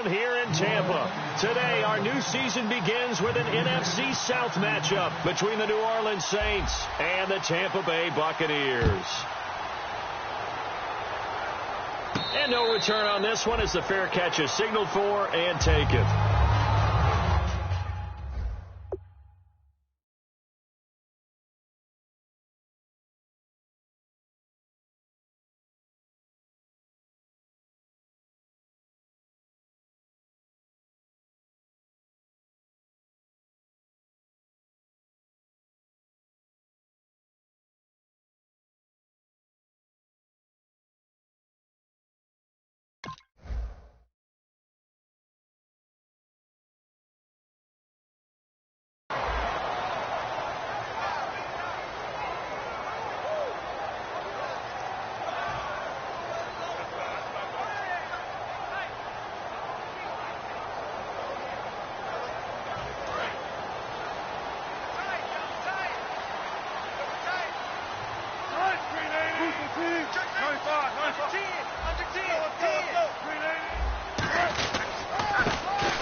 Here in Tampa. Today, our new season begins with an NFC South matchup between the New Orleans Saints and the Tampa Bay Buccaneers. And no return on this one as the fair catch is signaled for and taken.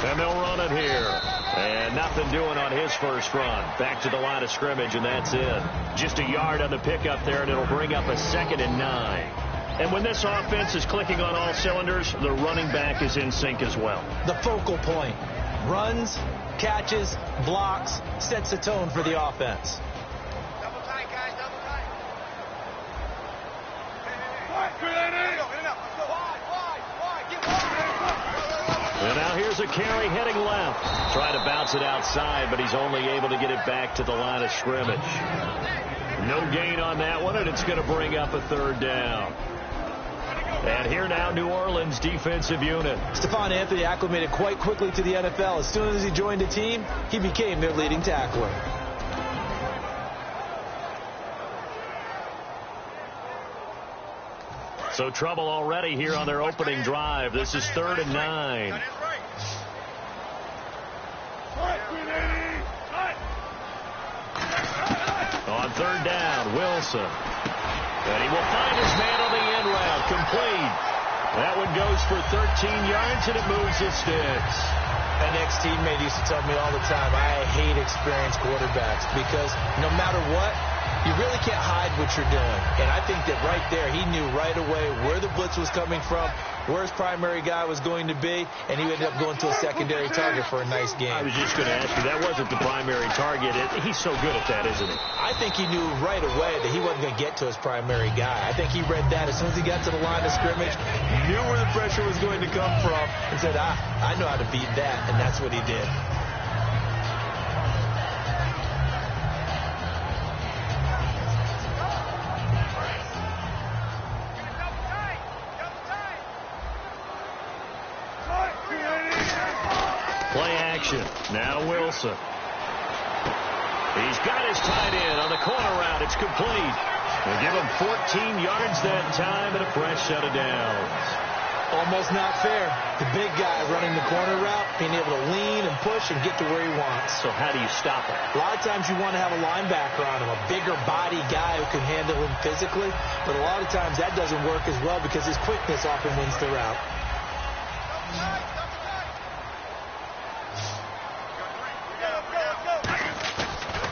And they'll run it here. And nothing doing on his first run. Back to the line of scrimmage, and that's it. Just a yard on the pickup there, and it'll bring up a 2nd and 9. And when this offense is clicking on all cylinders, the running back is in sync as well. The focal point. Runs, catches, blocks, sets the tone for the offense. Double tight, guys, double tight. And now here's a carry heading left. Trying to bounce it outside, but he's only able to get it back to the line of scrimmage. No gain on that one, and it's going to bring up a 3rd down. And here now, New Orleans defensive unit. Stephon Anthony acclimated quite quickly to the NFL. As soon as he joined the team, he became their leading tackler. So trouble already here on their opening drive. This is 3rd and 9. On 3rd down, Wilson. And he will find his man on the end route. Complete. That one goes for 13 yards, and it moves his sticks. An ex-teammate used to tell me all the time, I hate experienced quarterbacks because no matter what, you really can't hide what you're doing. And I think that right there, he knew right away where the blitz was coming from, where his primary guy was going to be, and he ended up going to a secondary target for a nice game. I was just going to ask you, that wasn't the primary target. He's so good at that, isn't he? I think he knew right away that he wasn't going to get to his primary guy. I think he read that as soon as he got to the line of scrimmage, knew where the pressure was going to come from, and said, I know how to beat that, and that's what he did. Play action. Now Wilson. He's got his tight end on the corner route. It's complete. They'll give him 14 yards that time and a fresh set of downs. Almost not fair. The big guy running the corner route, being able to lean and push and get to where he wants. So how do you stop it? A lot of times you want to have a linebacker on him, a bigger body guy who can handle him physically. But a lot of times that doesn't work as well because his quickness often wins the route.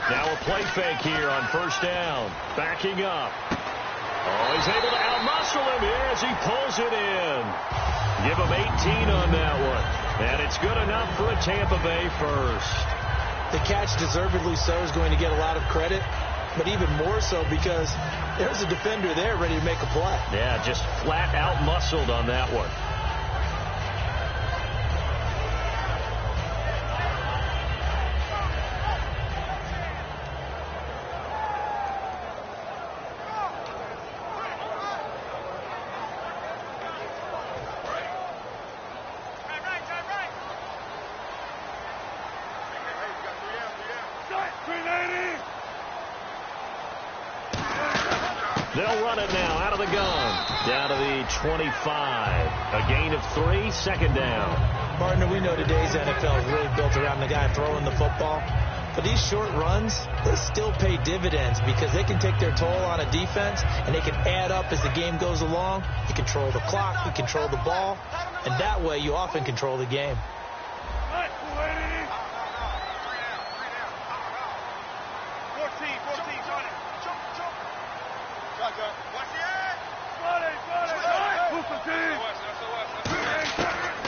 Now a play fake here on 1st down. Backing up. Oh, he's able to outmuscle him here as he pulls it in. Give him 18 on that one. And it's good enough for a Tampa Bay first. The catch, deservedly so, is going to get a lot of credit, but even more so because there's a defender there ready to make a play. Yeah, just flat out muscled on that one. They'll run it now out of the gun. Down to the 25. A gain of 3, 2nd down. Partner, we know today's NFL is really built around the guy throwing the football. But these short runs, they still pay dividends because they can take their toll on a defense, and they can add up as the game goes along. You control the clock, you control the ball, and that way you often control the game.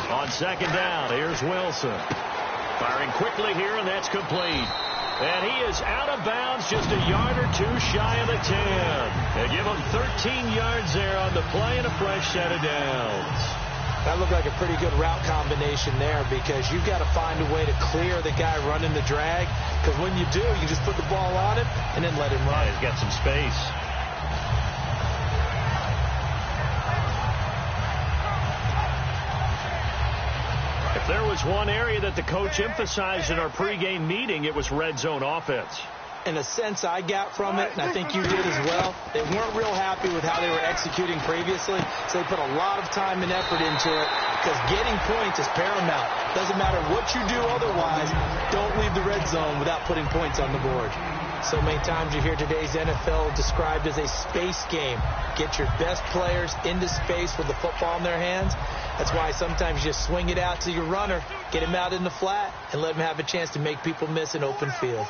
On second down, here's Wilson. Firing quickly here, and that's complete. And he is out of bounds, just a yard or two shy of the 10. They give him 13 yards there on the play and a fresh set of downs. That looked like a pretty good route combination there because you've got to find a way to clear the guy running the drag, because when you do, you just put the ball on him and then let him run. Yeah, he's got some space. If there was one area that the coach emphasized in our pregame meeting, it was red zone offense. In a sense I got from it, and I think you did as well, they weren't real happy with how they were executing previously, so they put a lot of time and effort into it because getting points is paramount. Doesn't matter what you do otherwise, don't leave the red zone without putting points on the board. So many times you hear today's NFL described as a space game. Get your best players into space with the football in their hands. That's why sometimes you just swing it out to your runner, get him out in the flat, and let him have a chance to make people miss an open field.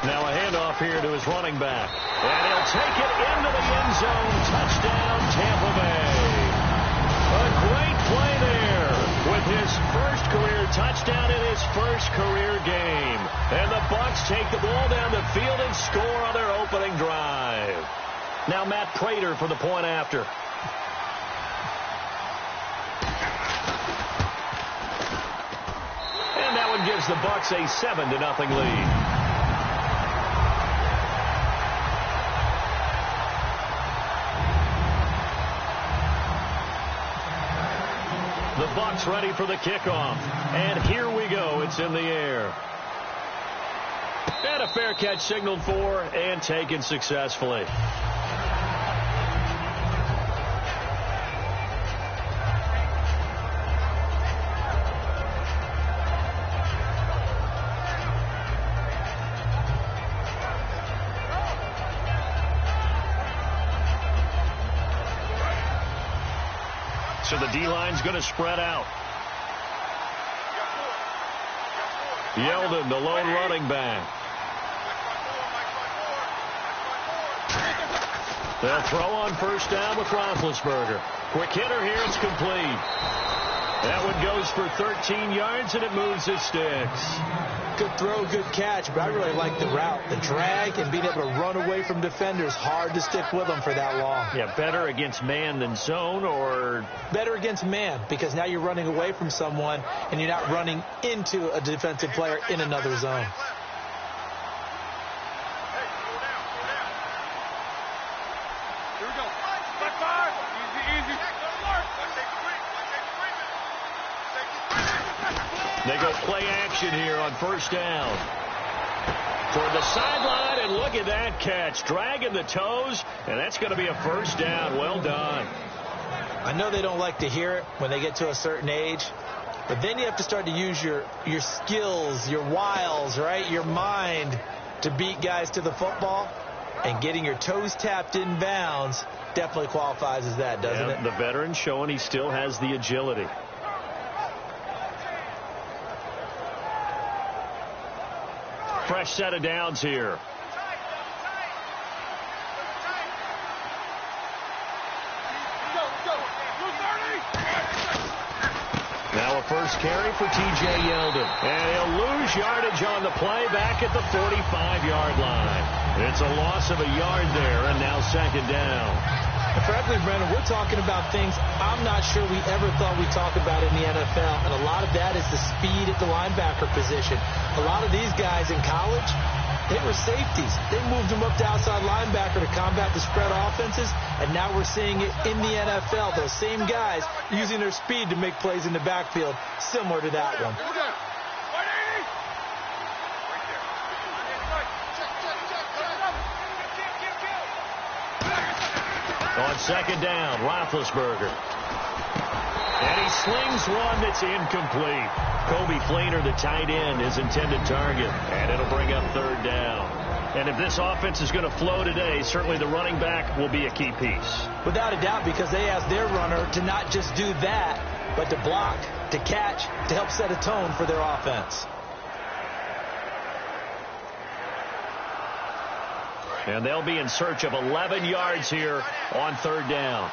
Now a handoff here to his running back. And he'll take it into the end zone. Touchdown, Tampa Bay. A great play there with his first career touchdown in his first career game. And the Bucs take the ball down the field and score on their opening drive. Now Matt Prater for the point after. And that one gives the Bucs a 7-0 lead. The Bucs ready for the kickoff. And here we go. It's in the air. And a fair catch signaled for and taken successfully. So the D-line's going to spread out. Yeldon, the lone running back. They'll throw on first down with Roethlisberger. Quick hitter here, it's complete. That one goes for 13 yards, and it moves his sticks. Good throw, good catch, but I really like the route. The drag and being able to run away from defenders, hard to stick with them for that long. Yeah, better against man than zone, or? Better against man, because now you're running away from someone, and you're not running into a defensive player in another zone. Here we go. Back five. Easy. They go play action here on first down. Toward the sideline, and look at that catch. Dragging the toes, and that's going to be a first down. Well done. I know they don't like to hear it when they get to a certain age, but then you have to start to use your skills, your wiles, right, your mind to beat guys to the football. And getting your toes tapped in bounds definitely qualifies as that, doesn't it? The veteran showing he still has the agility. Fresh set of downs here. Now a first carry for T.J. Yeldon. And he'll lose yardage on the play back at the 45-yard line. It's a loss of a yard there, and now second down. And frankly, Brennan, we're talking about things I'm not sure we ever thought we'd talk about in the NFL, and a lot of that is the speed at the linebacker position. A lot of these guys in college, they were safeties. They moved them up to outside linebacker to combat the spread offenses, and now we're seeing it in the NFL. Those same guys using their speed to make plays in the backfield, similar to that one. On second down, Roethlisberger. And he slings one that's incomplete. Kobe Fleener, the tight end, his intended target. And it'll bring up third down. And if this offense is going to flow today, certainly the running back will be a key piece. Without a doubt, because they asked their runner to not just do that, but to block, to catch, to help set a tone for their offense. And they'll be in search of 11 yards here on third down.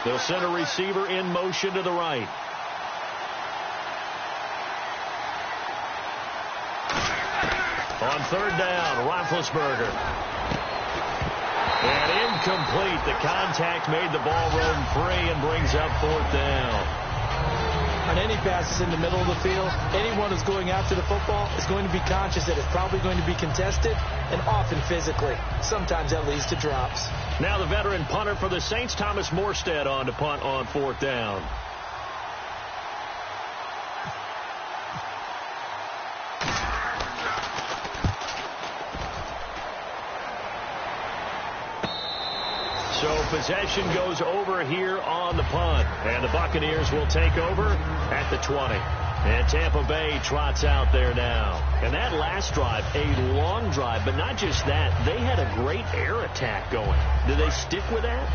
They'll send a receiver in motion to the right. On third down, Roethlisberger. And incomplete. The contact made the ball roam free and brings up fourth down. On any passes in the middle of the field, anyone who's going after the football is going to be conscious that it's probably going to be contested, and often physically. Sometimes that leads to drops. Now the veteran punter for the Saints, Thomas Morstead, on to punt on fourth down. So possession goes over here on the punt. And the Buccaneers will take over at the 20. And Tampa Bay trots out there now. And that last drive, a long drive, but not just that. They had a great air attack going. Do they stick with that?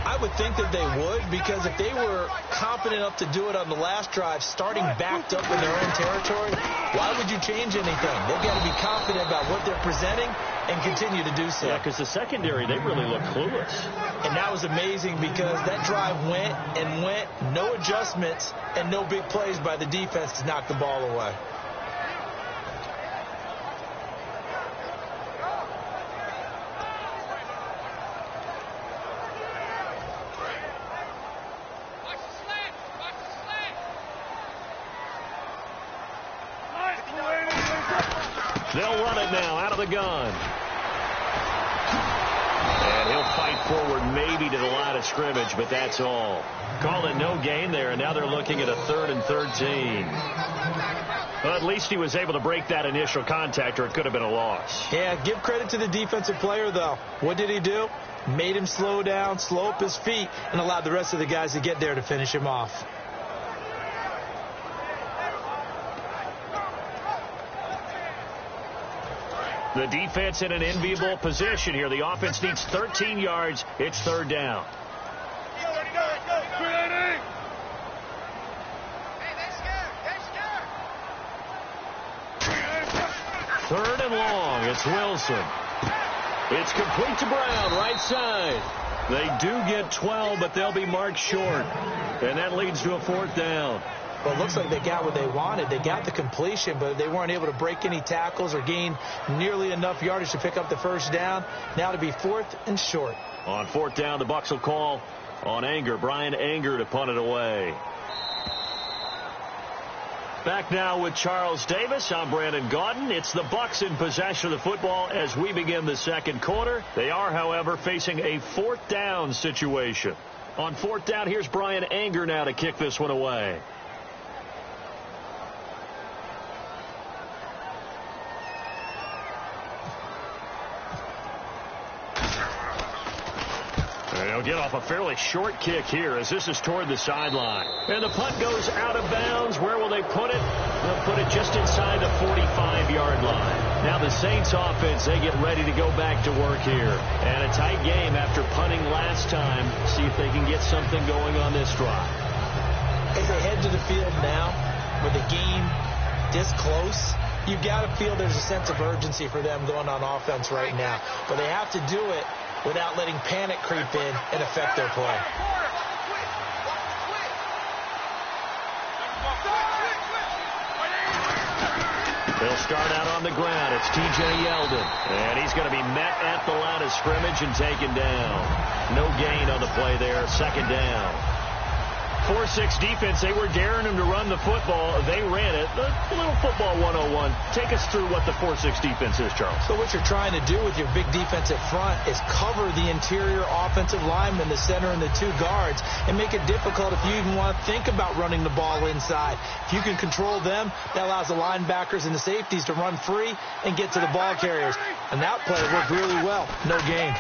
I would think that they would, because if they were confident enough to do it on the last drive, starting backed up in their own territory, why would you change anything? They've got to be confident about what they're presenting and continue to do so. Yeah, because the secondary, they really look clueless. And that was amazing, because that drive went and went, no adjustments, and no big plays by the defense to knock the ball away. They'll run it now out of the gun. And he'll fight forward maybe to the line of scrimmage, but that's all. Called it no gain there, and now they're looking at a 3rd and 13. Well, at least he was able to break that initial contact, or it could have been a loss. Yeah, give credit to the defensive player, though. What did he do? Made him slow down, slow up his feet, and allowed the rest of the guys to get there to finish him off. The defense in an enviable position here. The offense needs 13 yards. It's third down. Third and long. It's Wilson. It's complete to Brown, right side. They do get 12, but they'll be marked short. And that leads to a fourth down. Well, it looks like they got what they wanted. They got the completion, but they weren't able to break any tackles or gain nearly enough yardage to pick up the first down. Now to be 4th and short. On fourth down, the Bucs will call on Anger. Brian Anger to punt it away. Back now with Charles Davis. I'm Brandon Gaudin. It's the Bucs in possession of the football as we begin the second quarter. They are, however, facing a fourth down situation. On fourth down, here's Brian Anger now to kick this one away. They'll get off a fairly short kick here as this is toward the sideline. And the punt goes out of bounds. Where will they put it? They'll put it just inside the 45-yard line. Now the Saints offense, they get ready to go back to work here. And a tight game after punting last time. See if they can get something going on this drive. As they head to the field now, with the game this close, you've got to feel there's a sense of urgency for them going on offense right now. But they have to do it without letting panic creep in and affect their play. They'll start out on the ground. It's T.J. Yeldon. And he's going to be met at the line of scrimmage and taken down. No gain on the play there. Second down. 4-6 defense, they were daring him to run the football. They ran it. A little football 101. Take us through what the 4-6 defense is, Charles. So what you're trying to do with your big defensive front is cover the interior offensive lineman, the center, and the two guards, and make it difficult if you even want to think about running the ball inside. If you can control them, that allows the linebackers and the safeties to run free and get to the ball carriers. And that play worked really well. No gain.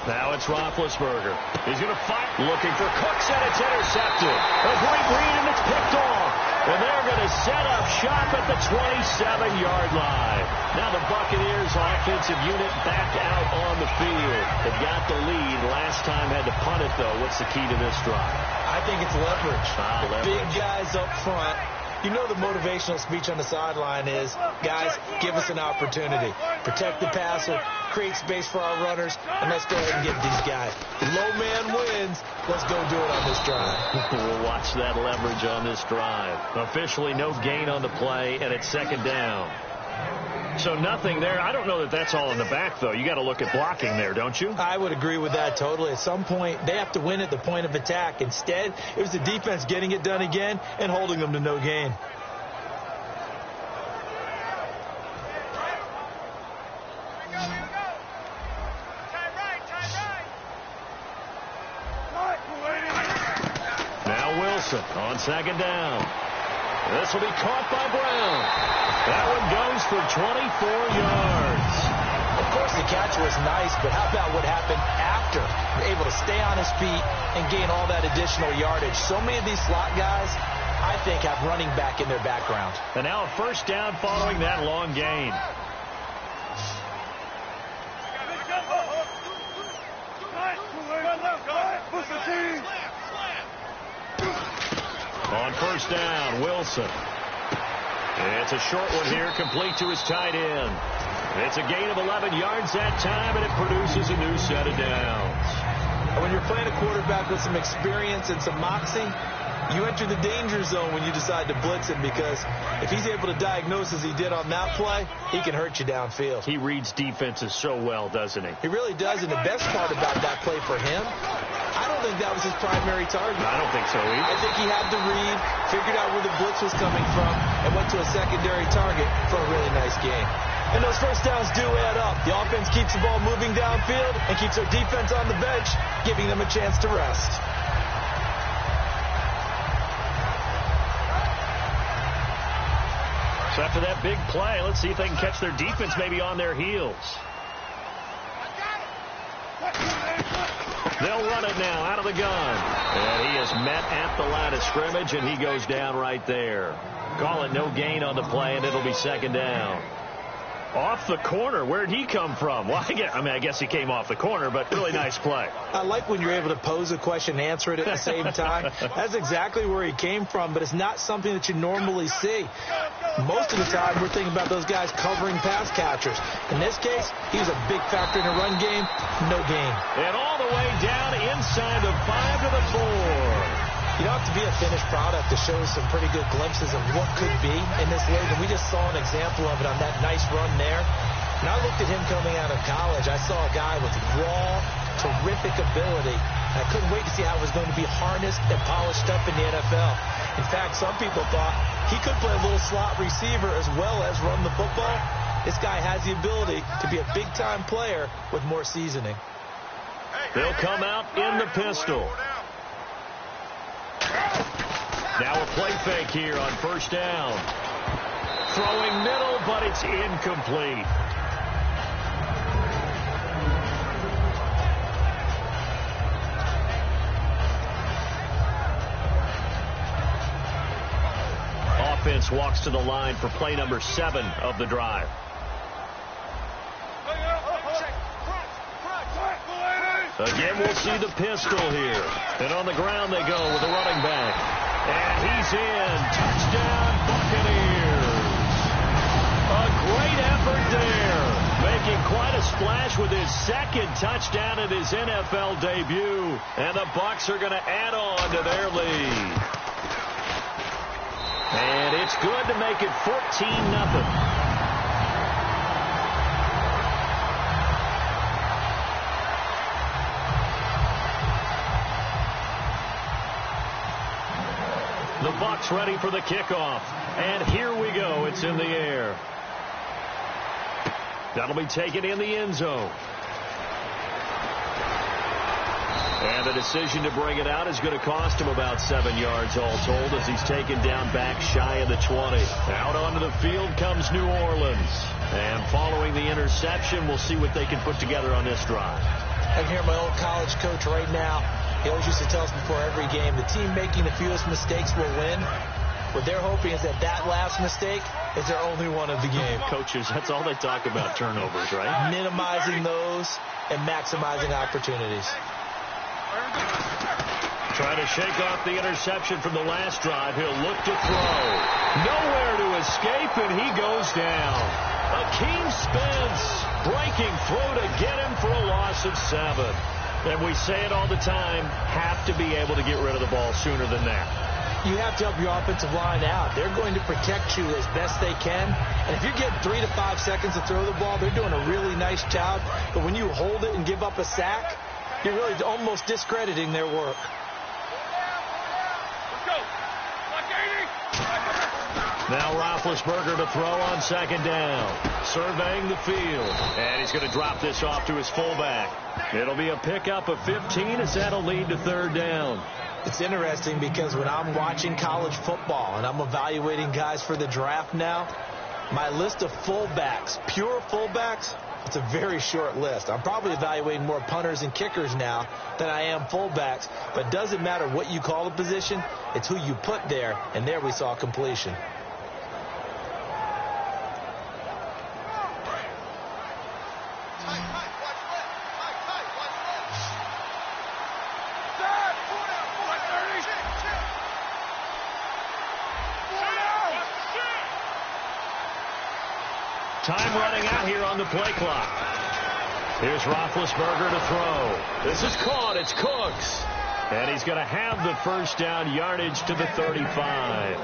Now it's Roethlisberger. He's going to fight. Looking for Cooks, and it's intercepted. A great read, and it's picked off. And they're going to set up shop at the 27-yard line. Now the Buccaneers offensive unit back out on the field. They've got the lead. Last time had to punt it, though. What's the key to this drive? I think it's leverage. Leverage. Big guys up front. You know the motivational speech on the sideline is, guys, give us an opportunity. Protect the passer, create space for our runners, and let's go ahead and get these guys. Low man wins. Let's go do it on this drive. We'll watch that leverage on this drive. Officially no gain on the play, and it's second down. So nothing there. I don't know that that's all in the back, though. You got to look at blocking there, don't you? I would agree with that totally. At some point, they have to win at the point of attack. Instead, it was the defense getting it done again and holding them to no gain. Now Wilson on second down. This will be caught by Brown. That one goes for 24 yards. Of course, the catch was nice, but how about what happened after? Able to stay on his feet and gain all that additional yardage. So many of these slot guys, I think, have running back in their background. And now a first down following that long gain. On first down, Wilson. It's a short one here, complete to his tight end. It's a gain of 11 yards that time, and it produces a new set of downs. When you're playing a quarterback with some experience and some moxie, you enter the danger zone when you decide to blitz him, because if he's able to diagnose as he did on that play, he can hurt you downfield. He reads defenses so well, doesn't he? He really does, and the best part about that play for him, I don't think that was his primary target. I don't think so either. I think he had to read, figured out where the blitz was coming from, and went to a secondary target for a really nice game. And those first downs do add up. The offense keeps the ball moving downfield and keeps their defense on the bench, giving them a chance to rest. So after that big play, let's see if they can catch their defense maybe on their heels. They'll run it now out of the gun. And he is met at the line of scrimmage, and he goes down right there. Call it no gain on the play, and it'll be second down. Off the corner. Where'd he come from? Well, I guess he came off the corner, but really nice play. I like when you're able to pose a question and answer it at the same time. That's exactly where he came from, but it's not something that you normally see. Most of the time, we're thinking about those guys covering pass catchers. In this case, he was a big factor in the run game. No gain. And all the way down inside the 5 to the 4. You don't have to be a finished product to show some pretty good glimpses of what could be in this league. And we just saw an example of it on that nice run there. And I looked at him coming out of college. I saw a guy with raw, terrific ability. And I couldn't wait to see how it was going to be harnessed and polished up in the NFL. In fact, some people thought he could play a little slot receiver as well as run the football. This guy has the ability to be a big-time player with more seasoning. They'll come out in the pistol. Now a play fake here on first down. Throwing middle, but it's incomplete. Offense walks to the line for play number 7 of the drive. Again, we'll see the pistol here. And on the ground they go with the running back. And he's in. Touchdown, Buccaneers. A great effort there. Making quite a splash with his second touchdown in his NFL debut. And the Bucs are going to add on to their lead. And it's good to make it 14-0. Bucs ready for the kickoff. And here we go. It's in the air. That'll be taken in the end zone. And the decision to bring it out is going to cost him about 7 yards all told as he's taken down back shy of the 20. Out onto the field comes New Orleans. And following the interception, we'll see what they can put together on this drive. I can hear my old college coach right now. He always used to tell us before every game, the team making the fewest mistakes will win. What they're hoping is that last mistake is their only one of the game. Coaches, that's all they talk about, turnovers, right? Minimizing those and maximizing opportunities. Trying to shake off the interception from the last drive. He'll look to throw. Nowhere to escape, and he goes down. Akeem Spence breaking through to get him for a loss of 7. And we say it all the time, have to be able to get rid of the ball sooner than that. You have to help your offensive line out. They're going to protect you as best they can. And if you're getting 3 to 5 seconds to throw the ball, they're doing a really nice job. But when you hold it and give up a sack, you're really almost discrediting their work. Now Roethlisberger to throw on second down. Surveying the field. And he's going to drop this off to his fullback. It'll be a pickup of 15 as that'll lead to third down. It's interesting because when I'm watching college football and I'm evaluating guys for the draft now, my list of fullbacks, pure fullbacks, it's a very short list. I'm probably evaluating more punters and kickers now than I am fullbacks. But it doesn't matter what you call the position, it's who you put there. And there we saw completion. Time running out here on the play clock. Here's Roethlisberger to throw. This is caught. It's Cooks. And he's going to have the first down, yardage to the 35.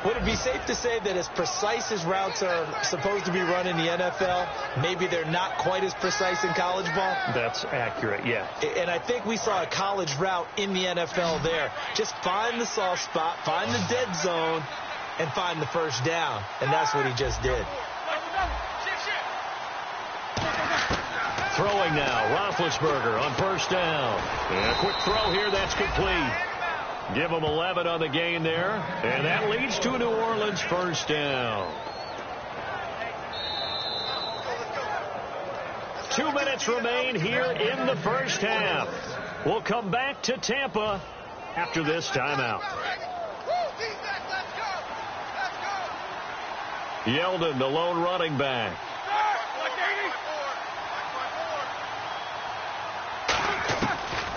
Would it be safe to say that as precise as routes are supposed to be run in the NFL, maybe they're not quite as precise in college ball? That's accurate, yeah. And I think we saw a college route in the NFL there. Just find the soft spot, find the dead zone, and find the first down. And that's what he just did. Throwing now, Roethlisberger on first down. And a quick throw here, that's complete. Give him 11 on the gain there, and that leads to a New Orleans first down. 2 minutes remain here in the first half. We'll come back to Tampa after this timeout. Yeldon, the lone running back.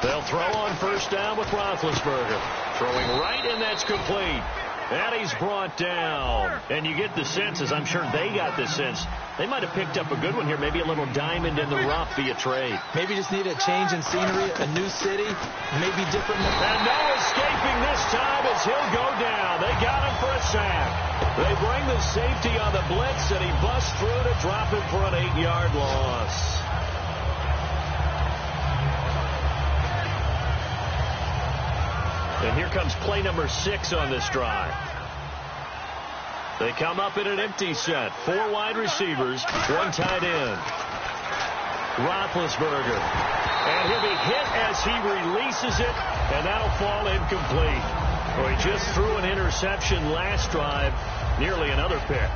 They'll throw on first down with Roethlisberger. Throwing right, and that's complete. And he's brought down. And you get the sense, as I'm sure they got the sense, they might have picked up a good one here, maybe a little diamond in the rough via trade. Maybe just need a change in scenery, a new city, maybe different. And no escaping this time as he'll go down. They got him for a sack. They bring the safety on the blitz, and he busts through to drop him for an 8-yard loss. And here comes play number 6 on this drive. They come up in an empty set. 4 wide receivers, 1 tight end. Roethlisberger. And he'll be hit as he releases it, and that'll fall incomplete. Well, he just threw an interception last drive, nearly another pick.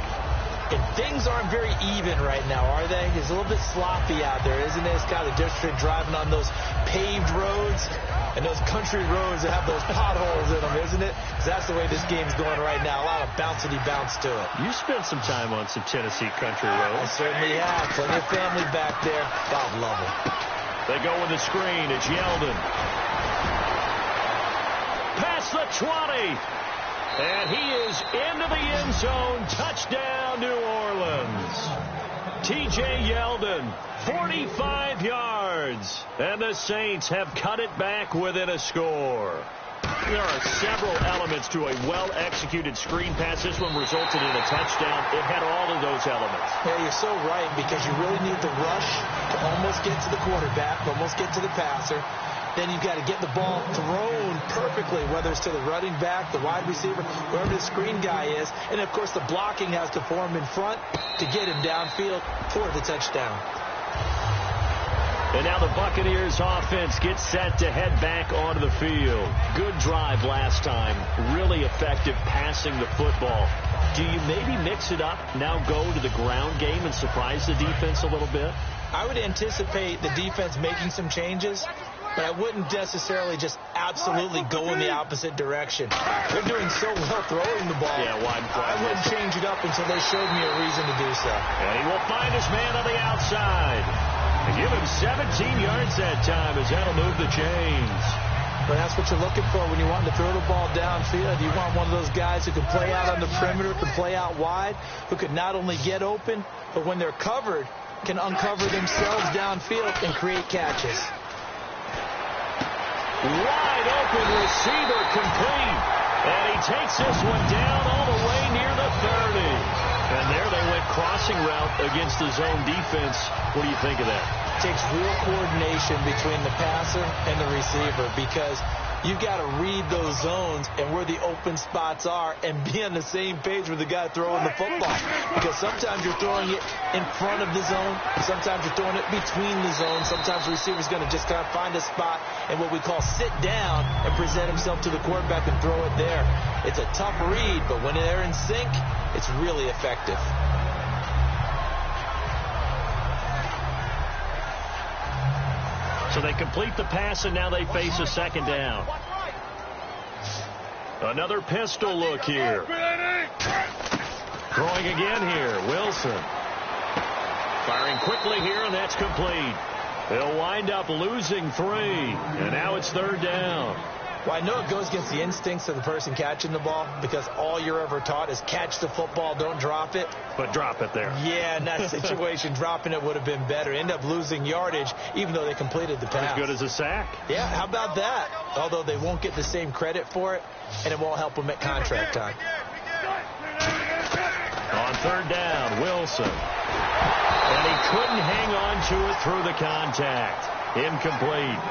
And things aren't very even right now, are they? It's a little bit sloppy out there, isn't it? It's kind of different driving on those paved roads and those country roads that have those potholes in them, isn't it? Because that's the way this game's going right now. A lot of bouncy bounce to it. You spent some time on some Tennessee country roads. I certainly have. Plenty of family back there. God love them. They go with the screen. It's Yeldon. Past the 20. And he is into the end zone. Touchdown, New Orleans. T.J. Yeldon, 45 yards. And the Saints have cut it back within a score. There are several elements to a well-executed screen pass. This one resulted in a touchdown. It had all of those elements. Yeah, you're so right, because you really need the rush to almost get to the quarterback, almost get to the passer. then you've got to get the ball thrown perfectly, whether it's to the running back, the wide receiver, whoever the screen guy is. And, of course, the blocking has to form in front to get him downfield for the touchdown. And now the Buccaneers offense gets set to head back onto the field. Good drive last time. Really effective passing the football. Do you maybe mix it up, now go to the ground game and surprise the defense a little bit? I would anticipate the defense making some changes, but I wouldn't necessarily just absolutely go in the opposite direction. They're doing so well throwing the ball. Yeah, I wouldn't change it up until they showed me a reason to do so. And he will find his man on the outside. And give him 17 yards that time as that'll move the chains. But that's what you're looking for when you want to throw the ball downfield. You want one of those guys who can play out on the perimeter, can play out wide, who can not only get open, but when they're covered, can uncover themselves downfield and create catches. Wide open receiver complete. And he takes this one down all the way near the 30. And there they went crossing route against the zone defense. What do you think of that? It takes real coordination between the passer and the receiver because you've got to read those zones and where the open spots are and be on the same page with the guy throwing the football. Because sometimes you're throwing it in front of the zone. Sometimes you're throwing it between the zones. Sometimes the receiver's going to just kind of find a spot and what we call sit down and present himself to the quarterback and throw it there. It's a tough read, but when they're in sync, it's really effective. So they complete the pass, and now they face a second down. Another pistol look here. Throwing again here, Wilson. Firing quickly here, and that's complete. They'll wind up losing 3, and now it's third down. Well, I know it goes against the instincts of the person catching the ball because all you're ever taught is catch the football, don't drop it. But drop it there. Yeah, in that situation, dropping it would have been better. End up losing yardage, even though they completed the pass. As good as a sack. Yeah, how about that? Although they won't get the same credit for it, and it won't help them at contract time. On third down, Wilson. And he couldn't hang on to it through the contact. Incomplete.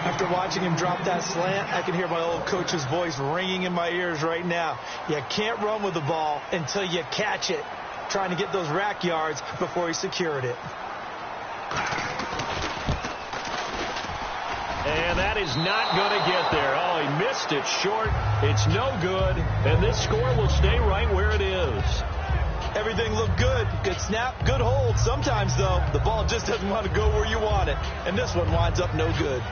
After watching him drop that slant, I can hear my old coach's voice ringing in my ears right now. You can't run with the ball until you catch it, trying to get those rack yards before he secured it. And that is not going to get there. Oh, he missed it short. It's no good. And this score will stay right where it is. Everything looked good. Good snap, good hold. Sometimes, though, the ball just doesn't want to go where you want it. And this one winds up no good.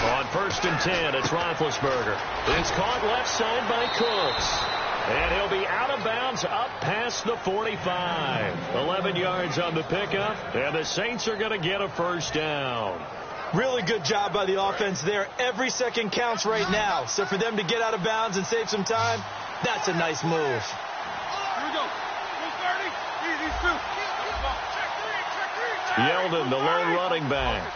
On 1st and 10, it's Roethlisberger. It's caught left side by Cooks. And he'll be out of bounds up past the 45. 11 yards on the pickup, and the Saints are going to get a first down. Really good job by the offense there. Every second counts right now. So for them to get out of bounds and save some time, that's a nice move. Here we go. 230. Easy, two. Yeldon, the lone running back.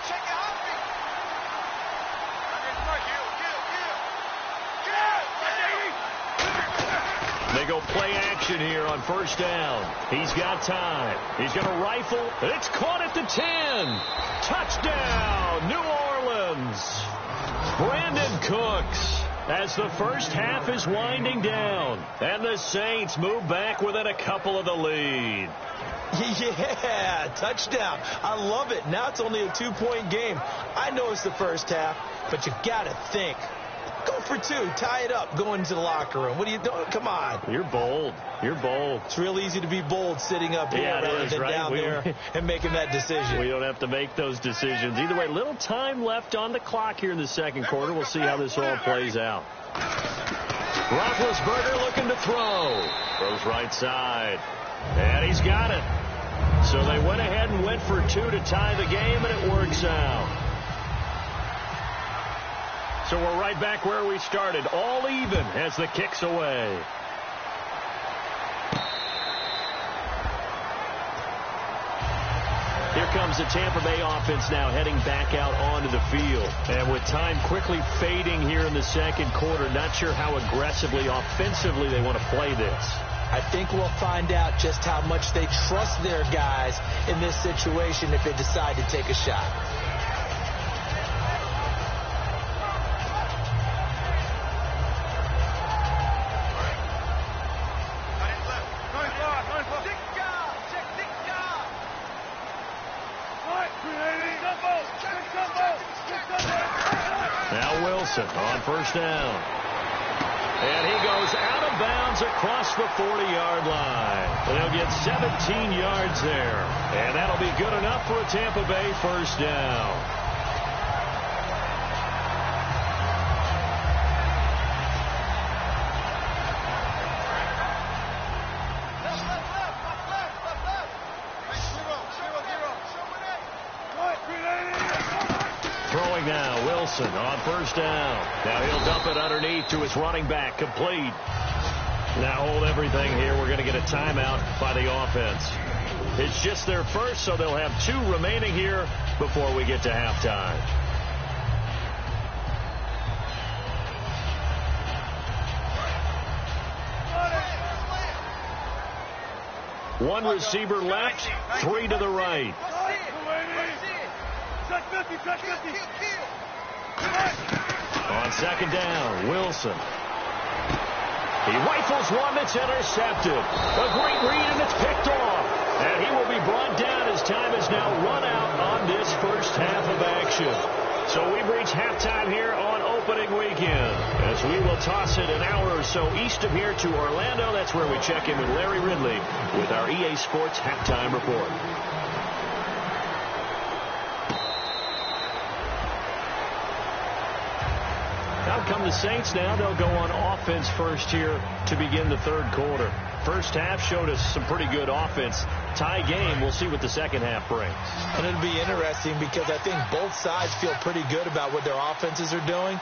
They go play action here on first down. He's got time. He's going to rifle. It's caught at the 10. Touchdown, New Orleans. Brandon Cooks as the first half is winding down. And the Saints move back within a couple of the lead. Yeah, touchdown. I love it. Now it's only a 2-point game. I know it's the first half, but you got to think. Go for 2. Tie it up. Go into the locker room. What are you doing? Come on. You're bold. You're bold. It's real easy to be bold sitting up here rather than down there and making that decision. We don't have to make those decisions. Either way, little time left on the clock here in the second quarter. We'll see how this all plays out. Roethlisberger looking to throw. Throws right side. And he's got it. So they went ahead and went for 2 to tie the game, and it works out. So we're right back where we started, all even as the kick's away. Here comes the Tampa Bay offense now heading back out onto the field. And with time quickly fading here in the second quarter, not sure how aggressively, offensively they want to play this. I think we'll find out just how much they trust their guys in this situation if they decide to take a shot. Now Wilson on first down. And he goes out of bounds across the 40-yard line. They'll get 17 yards there. And that'll be good enough for a Tampa Bay first down. Throwing now, Wilson on first down. Now he'll dump it underneath to his running back, complete. Now hold everything here. We're going to get a timeout by the offense. It's just their first, so they'll have 2 remaining here before we get to halftime. One receiver left, 3 to the right. On second down, Wilson. He rifles one that's intercepted. A great read, and it's picked off. And he will be brought down as time is now run out on this first half of action. So we've reached halftime here on opening weekend, as we will toss it an hour or so east of here to Orlando. That's where we check in with Larry Ridley with our EA Sports Halftime Report. Out come the Saints now. They'll go on offense first here to begin the third quarter. First half showed us some pretty good offense. Tie game. We'll see what the second half brings. And it'll be interesting because I think both sides feel pretty good about what their offenses are doing.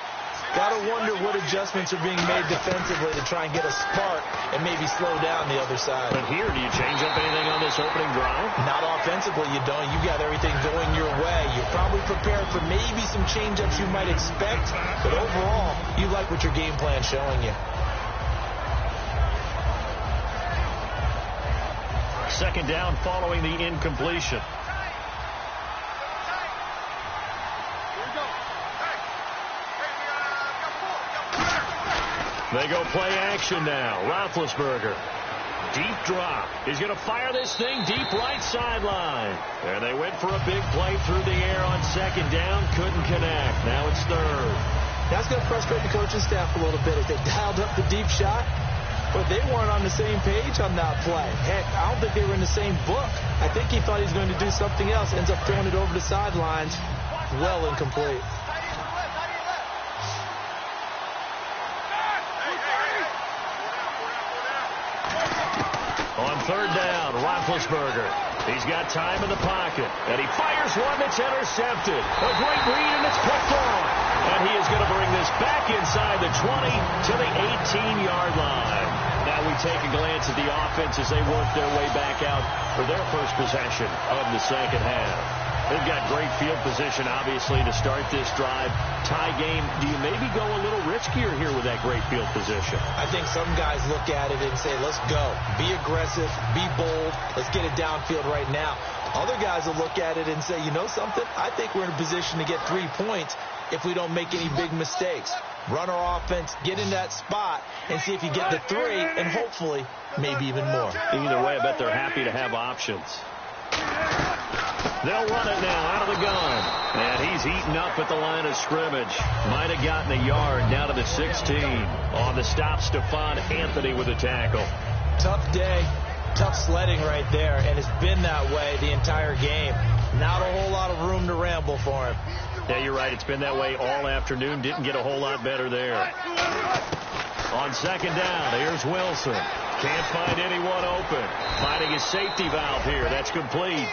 Got to wonder what adjustments are being made defensively to try and get a spark and maybe slow down the other side. But here, do you change up anything on this opening drive? Not offensively, you don't. You got everything going your way. You're probably prepared for maybe some change-ups you might expect, but overall, you like what your game plan's showing you. Second down following the incompletion. They go play action now. Roethlisberger. Deep drop. He's going to fire this thing deep right sideline. And they went for a big play through the air on second down. Couldn't connect. Now it's third. That's going to frustrate the coaching staff a little bit as they dialed up the deep shot. But they weren't on the same page on that play. Heck, I don't think they were in the same book. I think he thought he was going to do something else. Ends up throwing it over the sidelines. Well incomplete. On third down, Roethlisberger. He's got time in the pocket. And he fires one that's intercepted. A great read, and it's picked off. And he is going to bring this back inside the 20 to the 18-yard line. Now we take a glance at the offense as they work their way back out for their first possession of the second half. They've got great field position, obviously, to start this drive. Tie game, do you maybe go a little riskier here with that great field position? I think some guys look at it and say, let's go. Be aggressive. Be bold. Let's get it downfield right now. Other guys will look at it and say, you know something? I think we're in a position to get 3 points if we don't make any big mistakes. Run our offense, get in that spot, and see if you get the 3, and hopefully, maybe even more. Either way, I bet they're happy to have options. They'll run it now out of the gun. And he's eaten up at the line of scrimmage. Might have gotten a yard down to the 16. On the stop, Stephon Anthony with a tackle. Tough day, tough sledding right there, and it's been that way the entire game. Not a whole lot of room to ramble for him. Yeah, you're right. It's been that way all afternoon. Didn't get a whole lot better there. On second down, here's Wilson. Can't find anyone open. Finding his safety valve here. That's complete.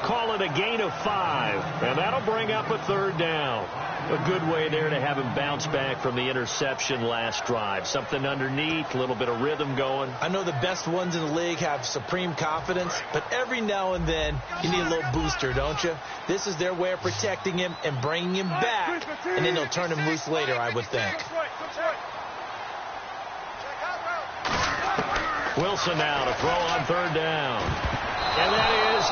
Call it a gain of 5, and that'll bring up a third down. A good way there to have him bounce back from the interception last drive. Something underneath, a little bit of rhythm going. I know the best ones in the league have supreme confidence, but every now and then you need a little booster, don't you? This is their way of protecting him and bringing him back, and then they'll turn him loose later, I would think. Wilson now to throw on third down. And that is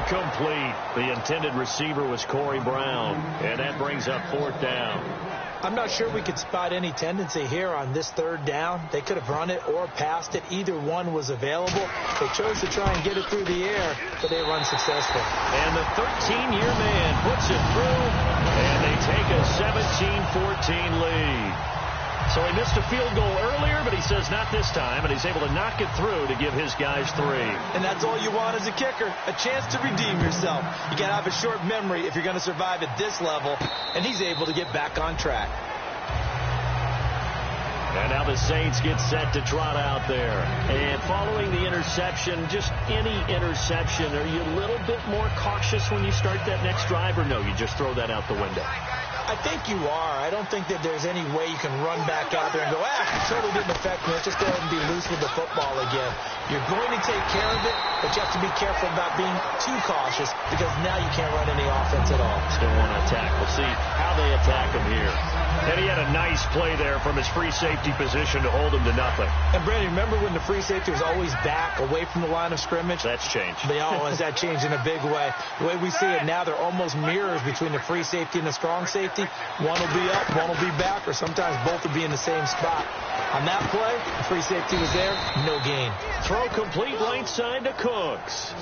incomplete. The intended receiver was Corey Brown, and that brings up fourth down. I'm not sure we could spot any tendency here on this third down. They could have run it or passed it. Either one was available. They chose to try and get it through the air, but they were unsuccessful. And the 13-year man puts it through, and they take a 17-14 lead. So he missed a field goal earlier, but he says not this time, and he's able to knock it through to give his guys 3. And that's all you want as a kicker, a chance to redeem yourself. You got to have a short memory if you're going to survive at this level, and he's able to get back on track. And now the Saints get set to trot out there. And following the interception, just any interception, are you a little bit more cautious when you start that next drive, or no, you just throw that out the window? I think you are. I don't think that there's any way you can run back out there and go, totally didn't affect me. Let's just go ahead and be loose with the football again. You're going to take care of it, but you have to be careful about being too cautious because now you can't run any offense at all. Still want to attack. We'll see how they attack him here. And he had a nice play there from his free safety position to hold him to nothing. And, Brandon, remember when the free safety was always back away from the line of scrimmage? That's changed. They always that changed in a big way. The way we see it now, they're almost mirrors between the free safety and the strong safety. One will be up, one will be back, or sometimes both will be in the same spot. On that play, the free safety was there, no gain. Throw complete right side to Cooks.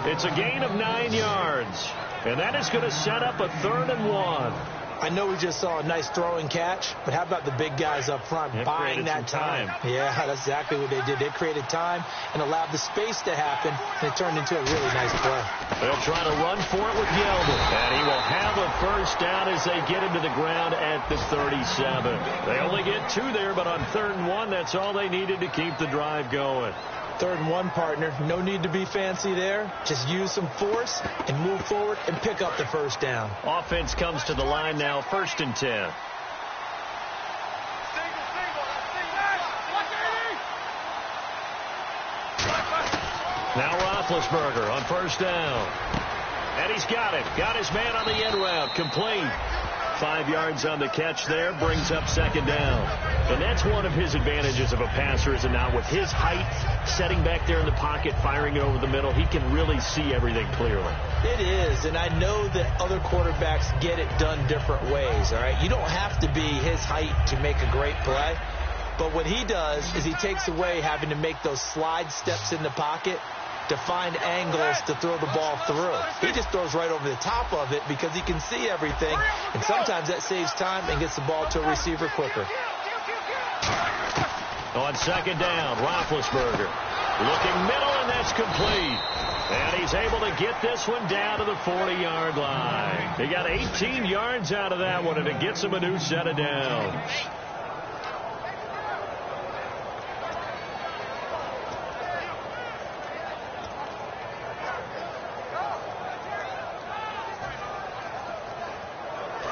It's a gain of 9 yards. And that is going to set up a 3rd and 1. I know we just saw a nice throwing catch, but how about the big guys up front buying that time? Yeah, that's exactly what they did. They created time and allowed the space to happen, and it turned into a really nice play. They'll try to run for it with Yeldon, and he will have a first down as they get him to the ground at the 37. They only get 2 there, but on 3rd and 1, that's all they needed to keep the drive going. 3rd and 1, partner. No need to be fancy there. Just use some force and move forward and pick up the first down. Offense comes to the line now, 1st and 10. Now Roethlisberger on 1st down. And he's got it. Got his man on the end route. Complete. 5 yards on the catch there, brings up 2nd down. And that's one of his advantages of a passer, is it not? With his height, setting back there in the pocket, firing it over the middle, he can really see everything clearly. It is, and I know that other quarterbacks get it done different ways, all right? You don't have to be his height to make a great play. But what he does is he takes away having to make those slide steps in the pocket to find angles to throw the ball through. He just throws right over the top of it because he can see everything, and sometimes that saves time and gets the ball to a receiver quicker. On 2nd down, Roethlisberger looking middle, and that's complete. And he's able to get this one down to the 40-yard line. He got 18 yards out of that one, and it gets him a new set of downs.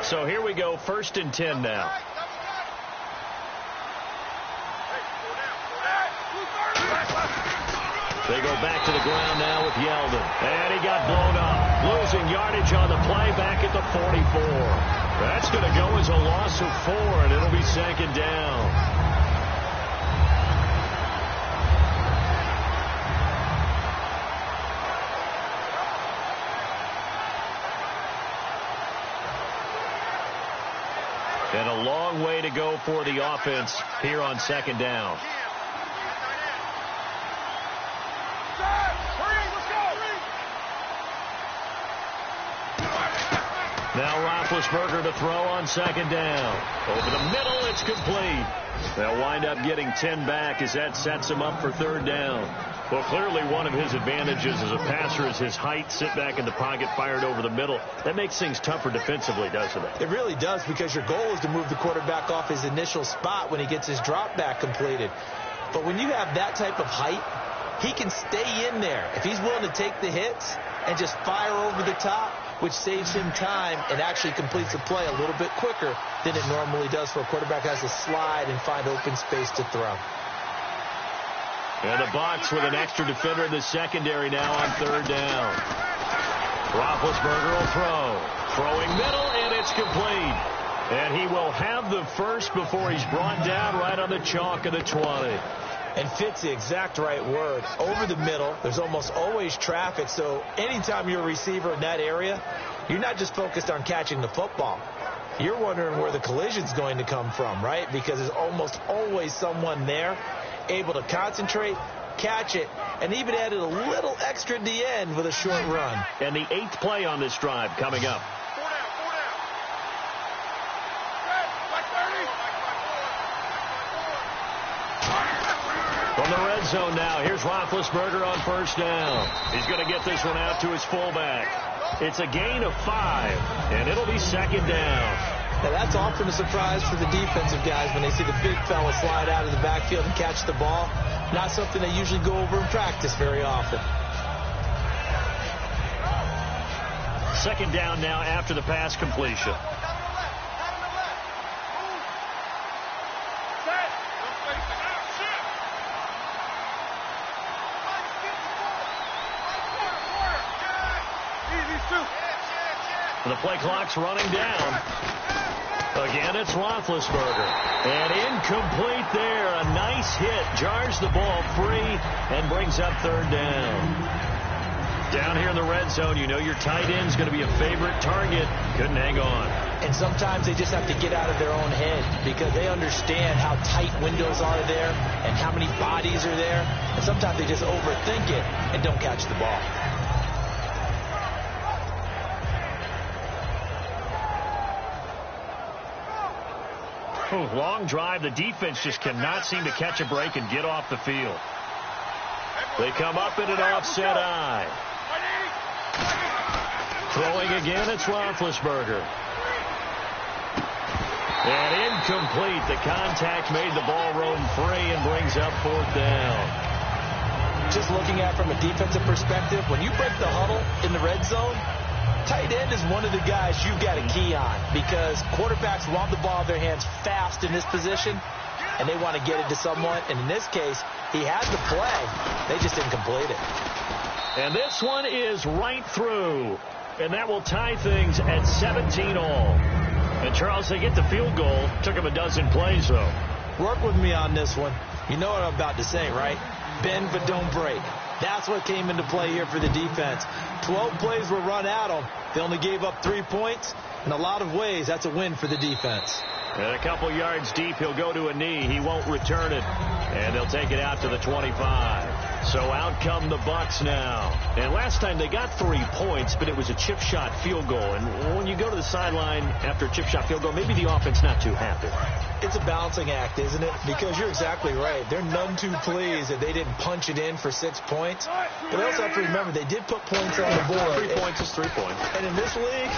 So here we go, 1st and 10 now. They go back to the ground now with Yeldon. And he got blown up. Losing yardage on the play back at the 44. That's going to go as a loss of 4, and it'll be 2nd down. And a long way to go for the offense here on 2nd down. Now Roethlisberger to throw on 2nd down. Over the middle, it's complete. They'll wind up getting 10 back as that sets them up for 3rd down. Well, clearly one of his advantages as a passer is his height. Sit back in the pocket, fired over the middle. That makes things tougher defensively, doesn't it? It really does, because your goal is to move the quarterback off his initial spot when he gets his drop back completed. But when you have that type of height, he can stay in there if he's willing to take the hits and just fire over the top, which saves him time and actually completes the play a little bit quicker than it normally does for a quarterback who has to slide and find open space to throw. And the Bucs with an extra defender in the secondary now on third down. Roethlisberger will throw. Throwing middle, and it's complete. And he will have the first before he's brought down right on the chalk of the 20. And fits the exact right word. Over the middle, there's almost always traffic, so anytime you're a receiver in that area, you're not just focused on catching the football. You're wondering where the collision's going to come from, right? Because there's almost always someone there able to concentrate, catch it, and even added a little extra at the end with a short run. And the 8th play on this drive coming up. From the red zone now, here's Roethlisberger on first down. He's going to get this one out to his fullback. It's a gain of 5, and it'll be second down. Now, that's often a surprise for the defensive guys when they see the big fella slide out of the backfield and catch the ball. Not something they usually go over in practice very often. Second down now after the pass completion. The play clock's running down. Again, it's Roethlisberger. And incomplete there. A nice hit. Jars the ball free and brings up third down. Down here in the red zone, you know your tight end's going to be a favorite target. Couldn't hang on. And sometimes they just have to get out of their own head because they understand how tight windows are there and how many bodies are there. And sometimes they just overthink it and don't catch the ball. Long drive. The defense just cannot seem to catch a break and get off the field. They come up in an offset eye. Throwing again, it's Roethlisberger. And incomplete. The contact made the ball roam free and brings up fourth down. Just looking at it from a defensive perspective, when you break the huddle in the red zone, tight end is one of the guys you've got a key on because quarterbacks want the ball in their hands fast in this position, and they want to get it to someone. And in this case, he had the play. They just didn't complete it. And this one is right through. And that will tie things at 17 all. And, Charles, they get the field goal. Took him a dozen plays, though. Work with me on this one. You know what I'm about to say, right? Bend but don't break. That's what came into play here for the defense. 12 plays were run at them. They only gave up 3 points. In a lot of ways, that's a win for the defense. And a couple yards deep, he'll go to a knee. He won't return it. And they'll take it out to the 25. So out come the Bucs now. And last time they got 3 points, but it was a chip shot field goal. And when you go to the sideline after a chip shot field goal, maybe the offense not too happy. It's a balancing act, isn't it? Because you're exactly right. They're none too pleased that they didn't punch it in for 6 points. But they also have to remember they did put points on the board. 3 points is 3 points. And in this league,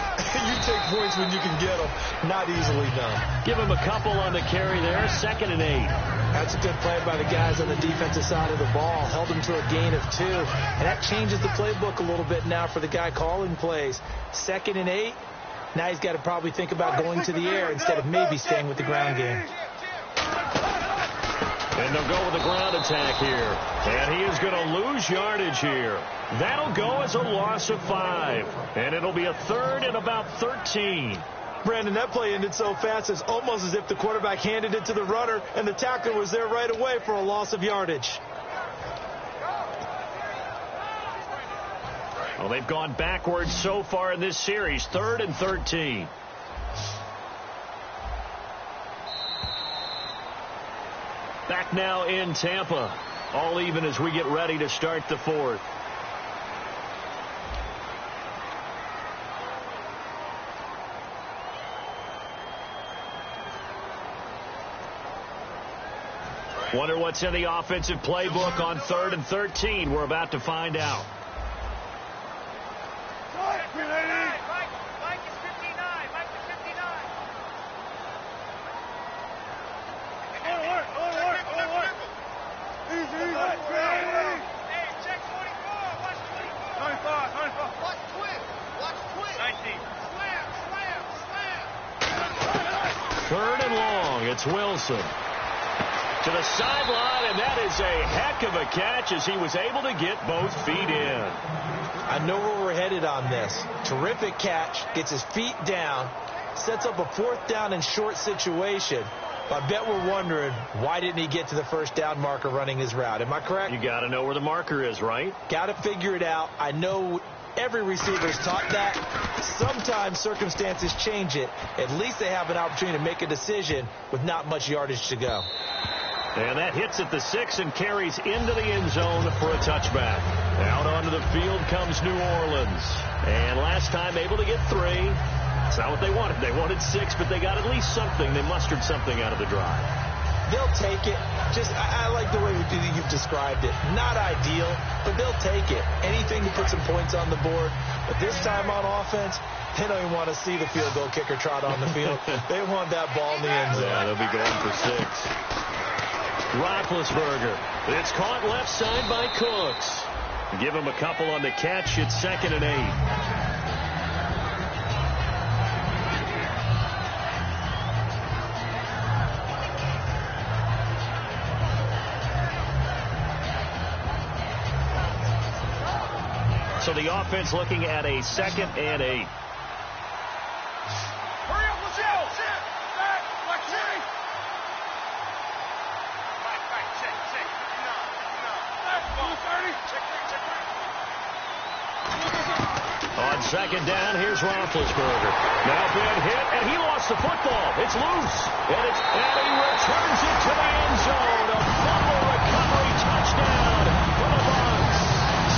you take points when you can get them. Not easily done. Give him a couple on the carry there. 2nd and 8. That's a good play by the guys on the defensive side of the ball. Held them to a gain of 2. And that changes the playbook a little bit now for the guy calling plays. 2nd and 8. Now he's got to probably think about going to the air instead of maybe staying with the ground game. And they'll go with the ground attack here. And he is going to lose yardage here. That'll go as a loss of 5. And it'll be a 3rd and about 13. Brandon, that play ended so fast, it's almost as if the quarterback handed it to the runner and the tackler was there right away for a loss of yardage. Well, they've gone backwards so far in this series. 3rd and 13. Back now in Tampa. All even as we get ready to start the 4th. Wonder what's in the offensive playbook on 3rd and 13. We're about to find out. Mike is 59. Mike is 59. Work. Easy. Hey, check 24. Watch 24. 95. Watch twin. 19. Slam. 3rd and long. It's Wilson. To the sideline, and that is a heck of a catch as he was able to get both feet in. I know where we're headed on this. Terrific catch, gets his feet down, sets up a 4th down and short situation. I bet we're wondering, why didn't he get to the 1st down marker running his route? Am I correct? You got to know where the marker is, right? Got to figure it out. I know every receiver's taught that. Sometimes circumstances change it. At least they have an opportunity to make a decision with not much yardage to go. And that hits at the 6 and carries into the end zone for a touchback. Out onto the field comes New Orleans. And last time able to get 3. That's not what they wanted. They wanted 6, but they got at least something. They mustered something out of the drive. They'll take it. I like the way you've described it. Not ideal, but they'll take it. Anything to put some points on the board. But this time on offense, they don't even want to see the field goal kicker trot on the field. They want that ball in the end zone. Yeah, they'll be going for 6. Roethlisberger. It's caught left side by Cooks. Give him a couple on the catch. It's 2nd and 8. So the offense looking at a 2nd and 8. Hurry up, let's go. Back, check. On 2nd down, here's Roethlisberger. Now big hit, and he lost the football. It's loose, and he returns it to the end zone. A fumble recovery touchdown for the Bucs.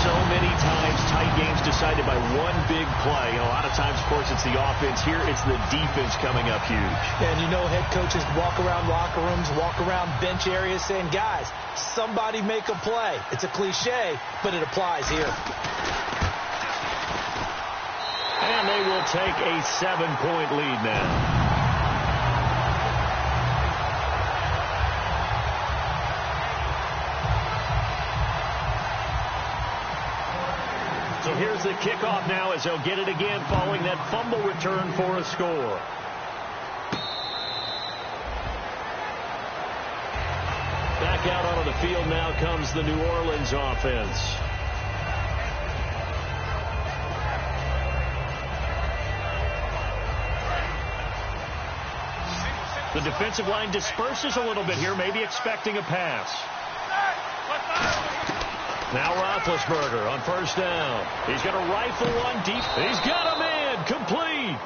So many times, tight games decided by one big play. A lot of times, of course, it's the offense. Here, it's the defense coming up huge. And you know, head coaches walk around locker rooms, walk around bench areas saying, guys, somebody make a play. It's a cliche, but it applies here. And they will take a 7-point lead now. So here's the kickoff now as they'll get it again following that fumble return for a score. Back out onto the field now comes the New Orleans offense. The defensive line disperses a little bit here, maybe expecting a pass. Now Roethlisberger on 1st down. He's going to rifle one deep. He's got a man complete.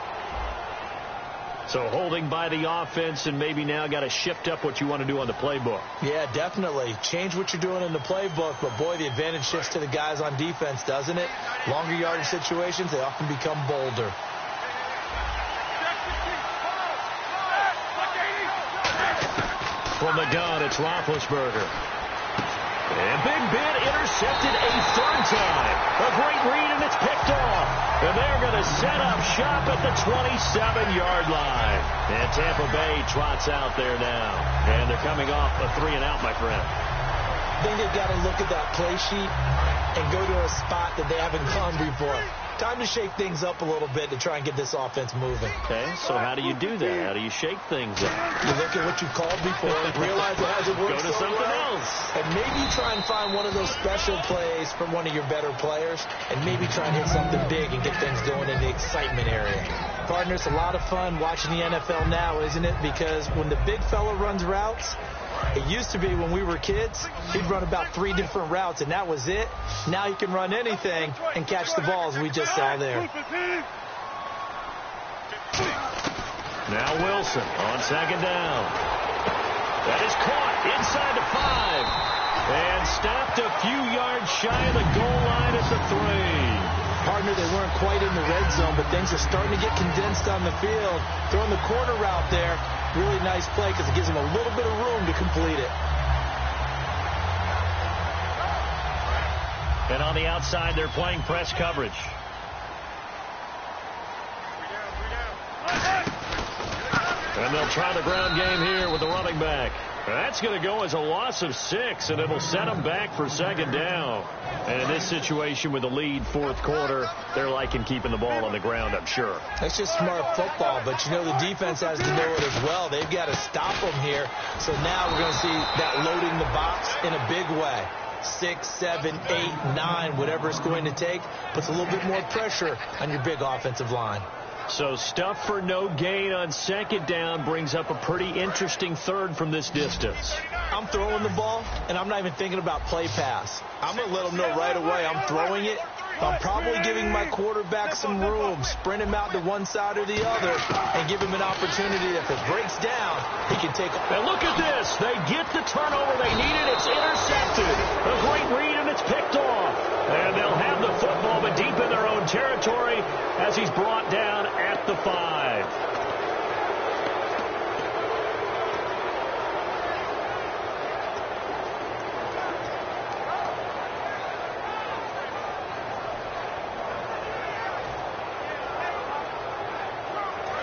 So holding by the offense, and maybe now got to shift up what you want to do on the playbook. Yeah, definitely. Change what you're doing in the playbook, but boy, the advantage shifts to the guys on defense, doesn't it? Longer yardage situations, they often become bolder. From the gun, it's Roethlisberger. And Big Ben intercepted a 3rd time. A great read, and it's picked off. And they're going to set up shop at the 27-yard line. And Tampa Bay trots out there now. And they're coming off a 3-and-out, my friend. I think they've got to look at that play sheet and go to a spot that they haven't gone before. Time to shake things up a little bit to try and get this offense moving. Okay, so how do you do that? How do you shake things up? You look at what you called before, realize it hasn't worked. Go to something else. And maybe you try and find one of those special plays from one of your better players, and maybe try and hit something big and get things going in the excitement area. Partner, it's a lot of fun watching the NFL now, isn't it? Because when the big fella runs routes, it used to be when we were kids, he'd run about 3 different routes, and that was it. Now you can run anything and catch the balls we just saw there. Now Wilson on 2nd down. That is caught inside the 5. And stopped a few yards shy of the goal line at the 3. Partner, they weren't quite in the red zone, but things are starting to get condensed on the field. Throwing the corner route there, really nice play because it gives them a little bit of room to complete it. And on the outside, they're playing press coverage. And they'll try the ground game here with the running back. That's going to go as a loss of 6, and it'll set them back for second down. And in this situation with the lead fourth quarter, they're liking keeping the ball on the ground, I'm sure. That's just smart football, but you know the defense has to know it as well. They've got to stop them here. So now we're going to see that loading the box in a big way. 6, 7, 8, 9, whatever it's going to take, puts a little bit more pressure on your big offensive line. So stuff for no gain on second down brings up a pretty interesting third from this distance. I'm throwing the ball, and I'm not even thinking about play pass. I'm going to let them know right away I'm throwing it. I'm probably giving my quarterback some room, sprint him out to one side or the other, and give him an opportunity. If it breaks down, he can take off. And look at this. They get the turnover they needed. It's intercepted. A great read, and it's picked off. And they'll have the football, but deep in their own territory as he's brought down at the 5.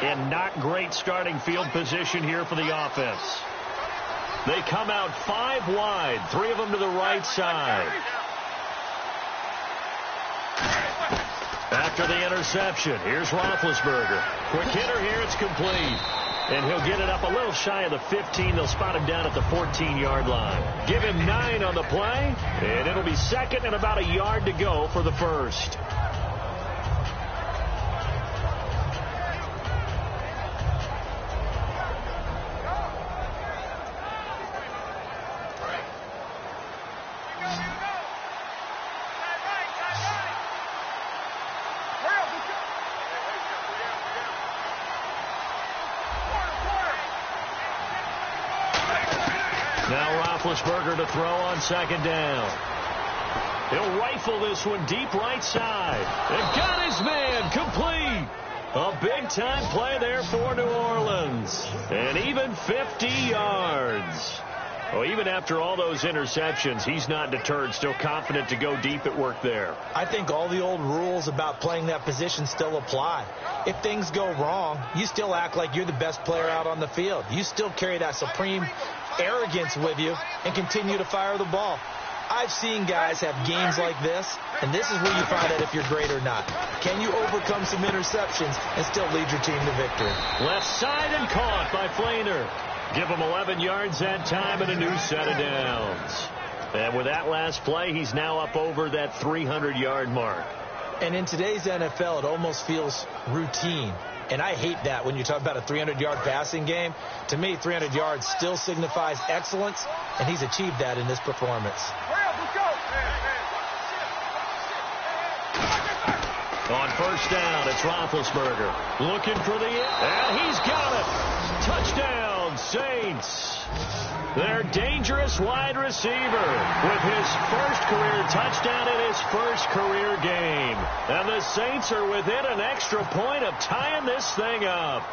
In not great starting field position here for the offense. They come out 5 wide, 3 of them to the right side. After the interception, here's Roethlisberger. Quick hitter here, it's complete. And he'll get it up a little shy of the 15. They'll spot him down at the 14-yard line. Give him 9 on the play, and it'll be second and about a yard to go for the first. Roethlisberger to throw on second down. He'll rifle this one deep right side. And got his man complete. A big-time play there for New Orleans. And even 50 yards. Well, even after all those interceptions, he's not deterred, still confident to go deep at work there. I think all the old rules about playing that position still apply. If things go wrong, you still act like you're the best player out on the field. You still carry that supreme arrogance with you and continue to fire the ball. I've seen guys have games like this, and this is where you find out if you're great or not. Can you overcome some interceptions and still lead your team to victory? Left side and caught by Flainer. Give him 11 yards that time and a new set of downs. And with that last play, he's now up over that 300-yard mark. And in today's NFL, it almost feels routine. And I hate that when you talk about a 300-yard passing game. To me, 300 yards still signifies excellence, and he's achieved that in this performance. On first down, it's Roethlisberger. Looking for the end, and he's got it. Touchdown, Saints. Their dangerous wide receiver with his first career touchdown in his first career game. And the Saints are within an extra point of tying this thing up.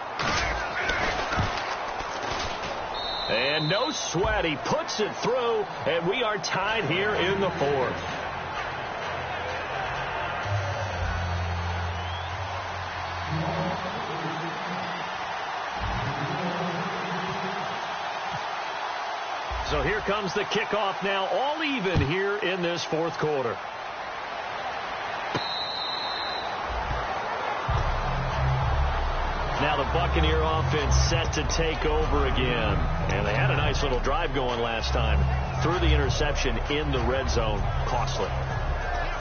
And no sweat. He puts it through, and we are tied here in the fourth. So here comes the kickoff now, all even here in this fourth quarter. Now the Buccaneer offense set to take over again. And they had a nice little drive going last time. Threw the interception in the red zone. Costly.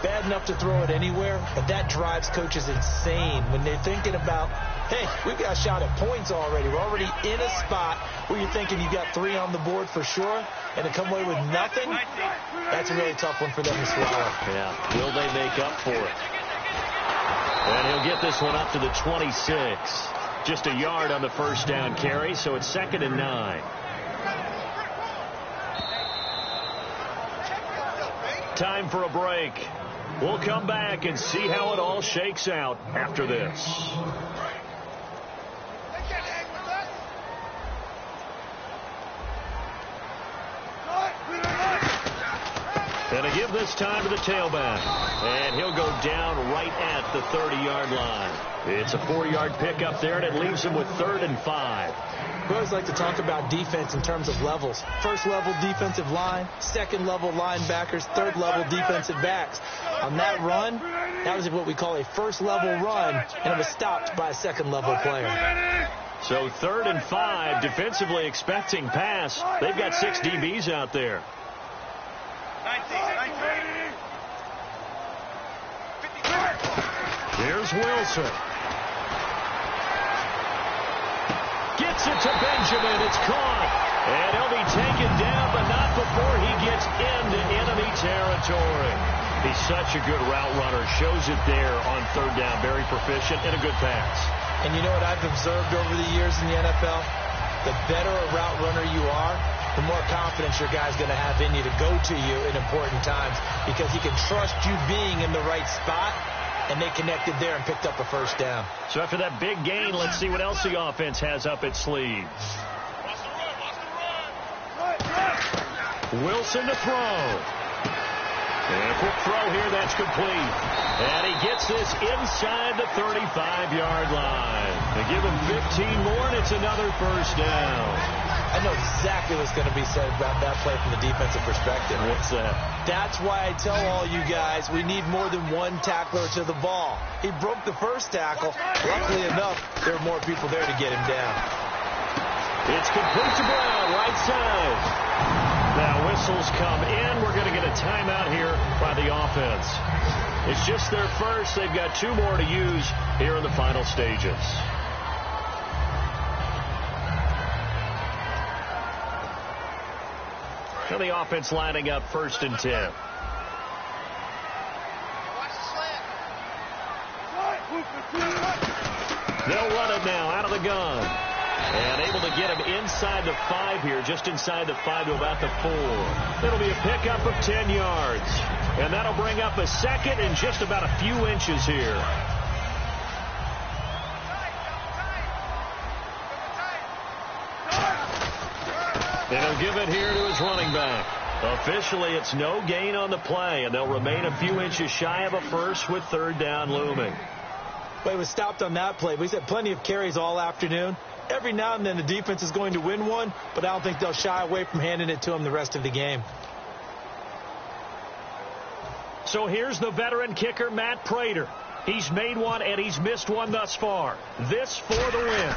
Bad enough to throw it anywhere, but that drives coaches insane when they're thinking about, hey, we've got a shot at points already. We're already in a spot where you're thinking you got 3 on the board for sure, and to come away with nothing, that's a really tough one for them to swallow. Yeah, will they make up for it? And he'll get this one up to the 26. Just a yard on the first down carry, so it's 2nd and 9. Time for a break. We'll come back and see how it all shakes out after this. And a give give this time to the tailback. And he'll go down right at the 30-yard line. It's a 4-yard pickup there, and it leaves him with 3rd and 5. We always like to talk about defense in terms of levels. First-level defensive line, second-level linebackers, third-level defensive backs. On that run, that was what we call a first-level run, and it was stopped by a second-level player. So 3rd and 5, defensively expecting pass. They've got 6 DBs out there. 19. Here's Wilson. Gets it to Benjamin. It's caught. And he'll be taken down, but not before he gets into enemy territory. He's such a good route runner. Shows it there on 3rd down. Very proficient and a good pass. And you know what I've observed over the years in the NFL? The better a route runner you are, the more confidence your guy's going to have in you to go to you in important times, because he can trust you being in the right spot, and they connected there and picked up a 1st down. So after that big gain, let's see what else the offense has up its sleeve. Wilson to throw. And a quick throw here, that's complete. And he gets this inside the 35-yard line. They give him 15 more, and it's another 1st down. I know exactly what's going to be said about that play from the defensive perspective. What's that? That's why I tell all you guys we need more than one tackler to the ball. He broke the 1st tackle. Luckily enough, there were more people there to get him down. It's complete to Brown, right side. Now whistles come in. We're going to get a timeout here by the offense. It's just their first. They've got 2 more to use here in the final stages. Now the offense lining up 1st and 10. They'll run it now out of the gun. And able to get him inside the 5 here, just inside the 5 to about the 4. It'll be a pickup of 10 yards. And that'll bring up a 2nd and just about a few inches here. And he'll give it here to his running back. Officially, it's no gain on the play, and they'll remain a few inches shy of a 1st with 3rd down looming. Well, he was stopped on that play. We've had plenty of carries all afternoon. Every now and then the defense is going to win one, but I don't think they'll shy away from handing it to him the rest of the game. So here's the veteran kicker, Matt Prater. He's made one and he's missed one thus far. This for the win.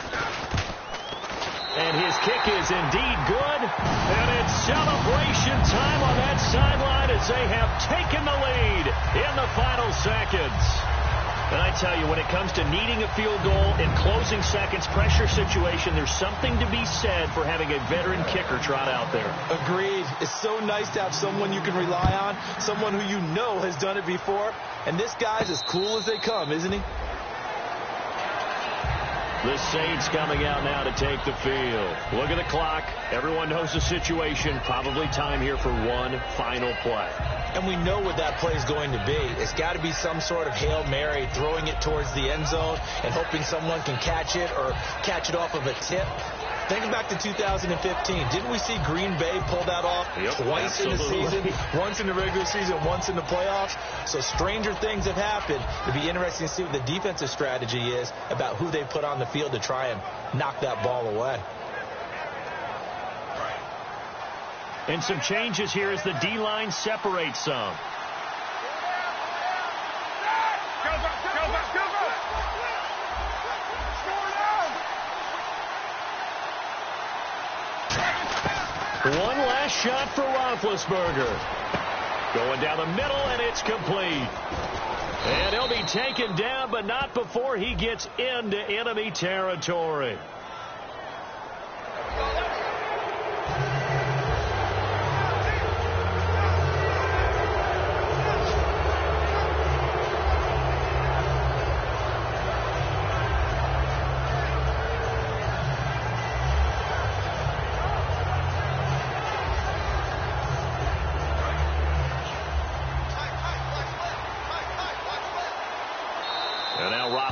And his kick is indeed good. And it's celebration time on that sideline as they have taken the lead in the final seconds. And I tell you, when it comes to needing a field goal in closing seconds, pressure situation, there's something to be said for having a veteran kicker trot out there. Agreed. It's so nice to have someone you can rely on, someone who you know has done it before. And this guy's as cool as they come, isn't he? The Saints coming out now to take the field. Look at the clock. Everyone knows the situation. Probably time here for one final play. And we know what that play is going to be. It's got to be some sort of Hail Mary, throwing it towards the end zone and hoping someone can catch it or catch it off of a tip. Think back to 2015. Didn't we see Green Bay pull that off twice in the season? Once in the regular season, once in the playoffs. So stranger things have happened. It'll be interesting to see what the defensive strategy is about who they put on the field to try and knock that ball away. And some changes here as the D-line separates some. One last shot for Roethlisberger. Going down the middle, and it's complete. And he'll be taken down, but not before he gets into enemy territory.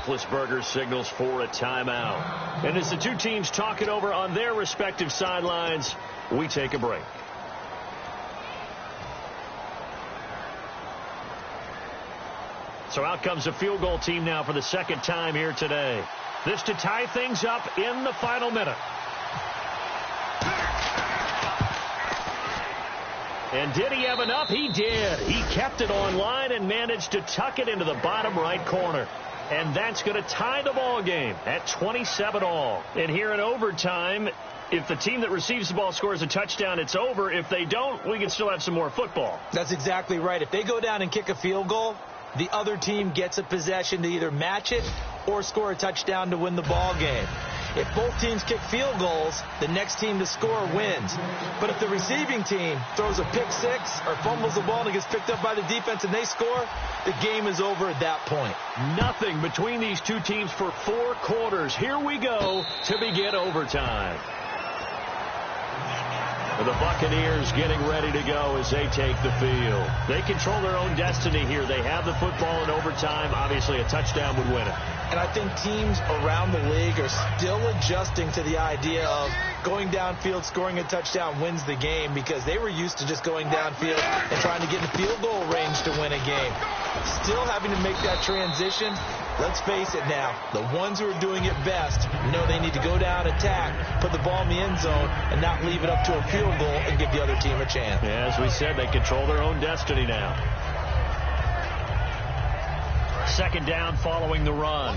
Roethlisberger signals for a timeout. And as the two teams talk it over on their respective sidelines, we take a break. So out comes a field goal team now for the second time here today. This to tie things up in the final minute. And did he have enough? He did. He kept it online and managed to tuck it into the bottom right corner. And that's going to tie the ball game at 27-all. And here in overtime, if the team that receives the ball scores a touchdown, it's over. If they don't, we can still have some more football. That's exactly right. If they go down and kick a field goal, the other team gets a possession to either match it or score a touchdown to win the ball game. If both teams kick field goals, the next team to score wins. But if the receiving team throws a pick six or fumbles the ball and it gets picked up by the defense and they score, the game is over at that point. Nothing between these two teams for 4 quarters. Here we go to begin overtime. The Buccaneers getting ready to go as they take the field. They control their own destiny here. They have the football in overtime. Obviously, a touchdown would win it. And I think teams around the league are still adjusting to the idea of going downfield, scoring a touchdown wins the game, because they were used to just going downfield and trying to get in field goal range to win a game. Still having to make that transition. Let's face it now, the ones who are doing it best know they need to go down, attack, put the ball in the end zone, and not leave it up to a field goal and give the other team a chance. Yeah, as we said, they control their own destiny now. Second down following the run.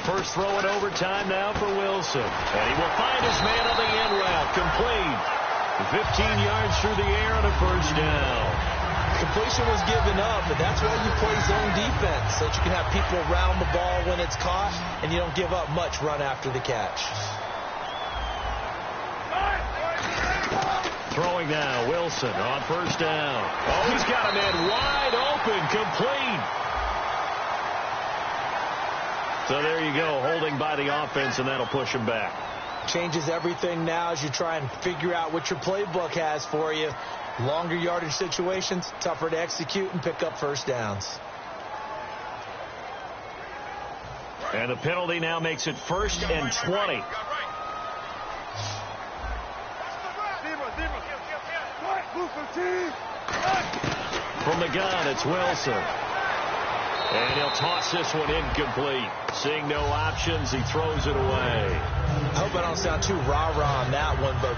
First throw in overtime now for Wilson. And he will find his man on the end route. Complete. 15 yards through the air and a first down. Completion was given up, but that's why you play zone defense, so that you can have people around the ball when it's caught, and you don't give up much run after the catch. Throwing now, Wilson on first down. Oh, he's got a man wide open, complete. So there you go, holding by the offense, and that'll push him back. Changes everything now as you try and figure out what your playbook has for you. Longer yardage situations, tougher to execute and pick up first downs. And the penalty now makes it 1st and 20. From the gun, it's Wilson. And he'll toss this one incomplete. Seeing no options, he throws it away. I hope I don't sound too rah-rah on that one, but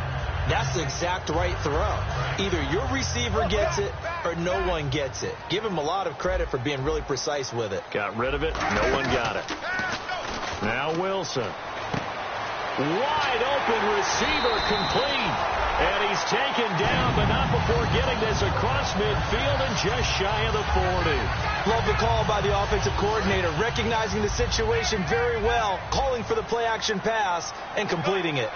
that's the exact right throw. Either your receiver gets it or no one gets it. Give him a lot of credit for being really precise with it. Got rid of it. No one got it. Now Wilson. Wide open receiver, complete. And he's taken down, but not before getting this across midfield and just shy of the 40. Love the call by the offensive coordinator, recognizing the situation very well, calling for the play-action pass, and completing it.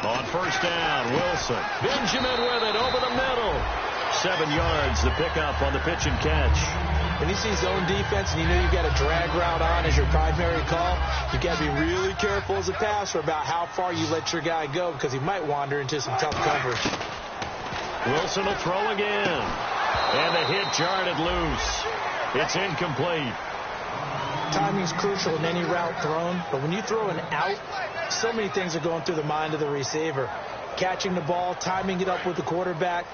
On first down, Wilson. Benjamin with it over the middle. 7 yards, the pickup on the pitch and catch. When you see zone defense and you know you've got a drag route on as your primary call, you've got to be really careful as a passer about how far you let your guy go, because he might wander into some tough coverage. Wilson will throw again. And the hit jarred it loose. It's incomplete. Timing's crucial in any route thrown, but when you throw an out, so many things are going through the mind of the receiver. Catching the ball, timing it up with the quarterback.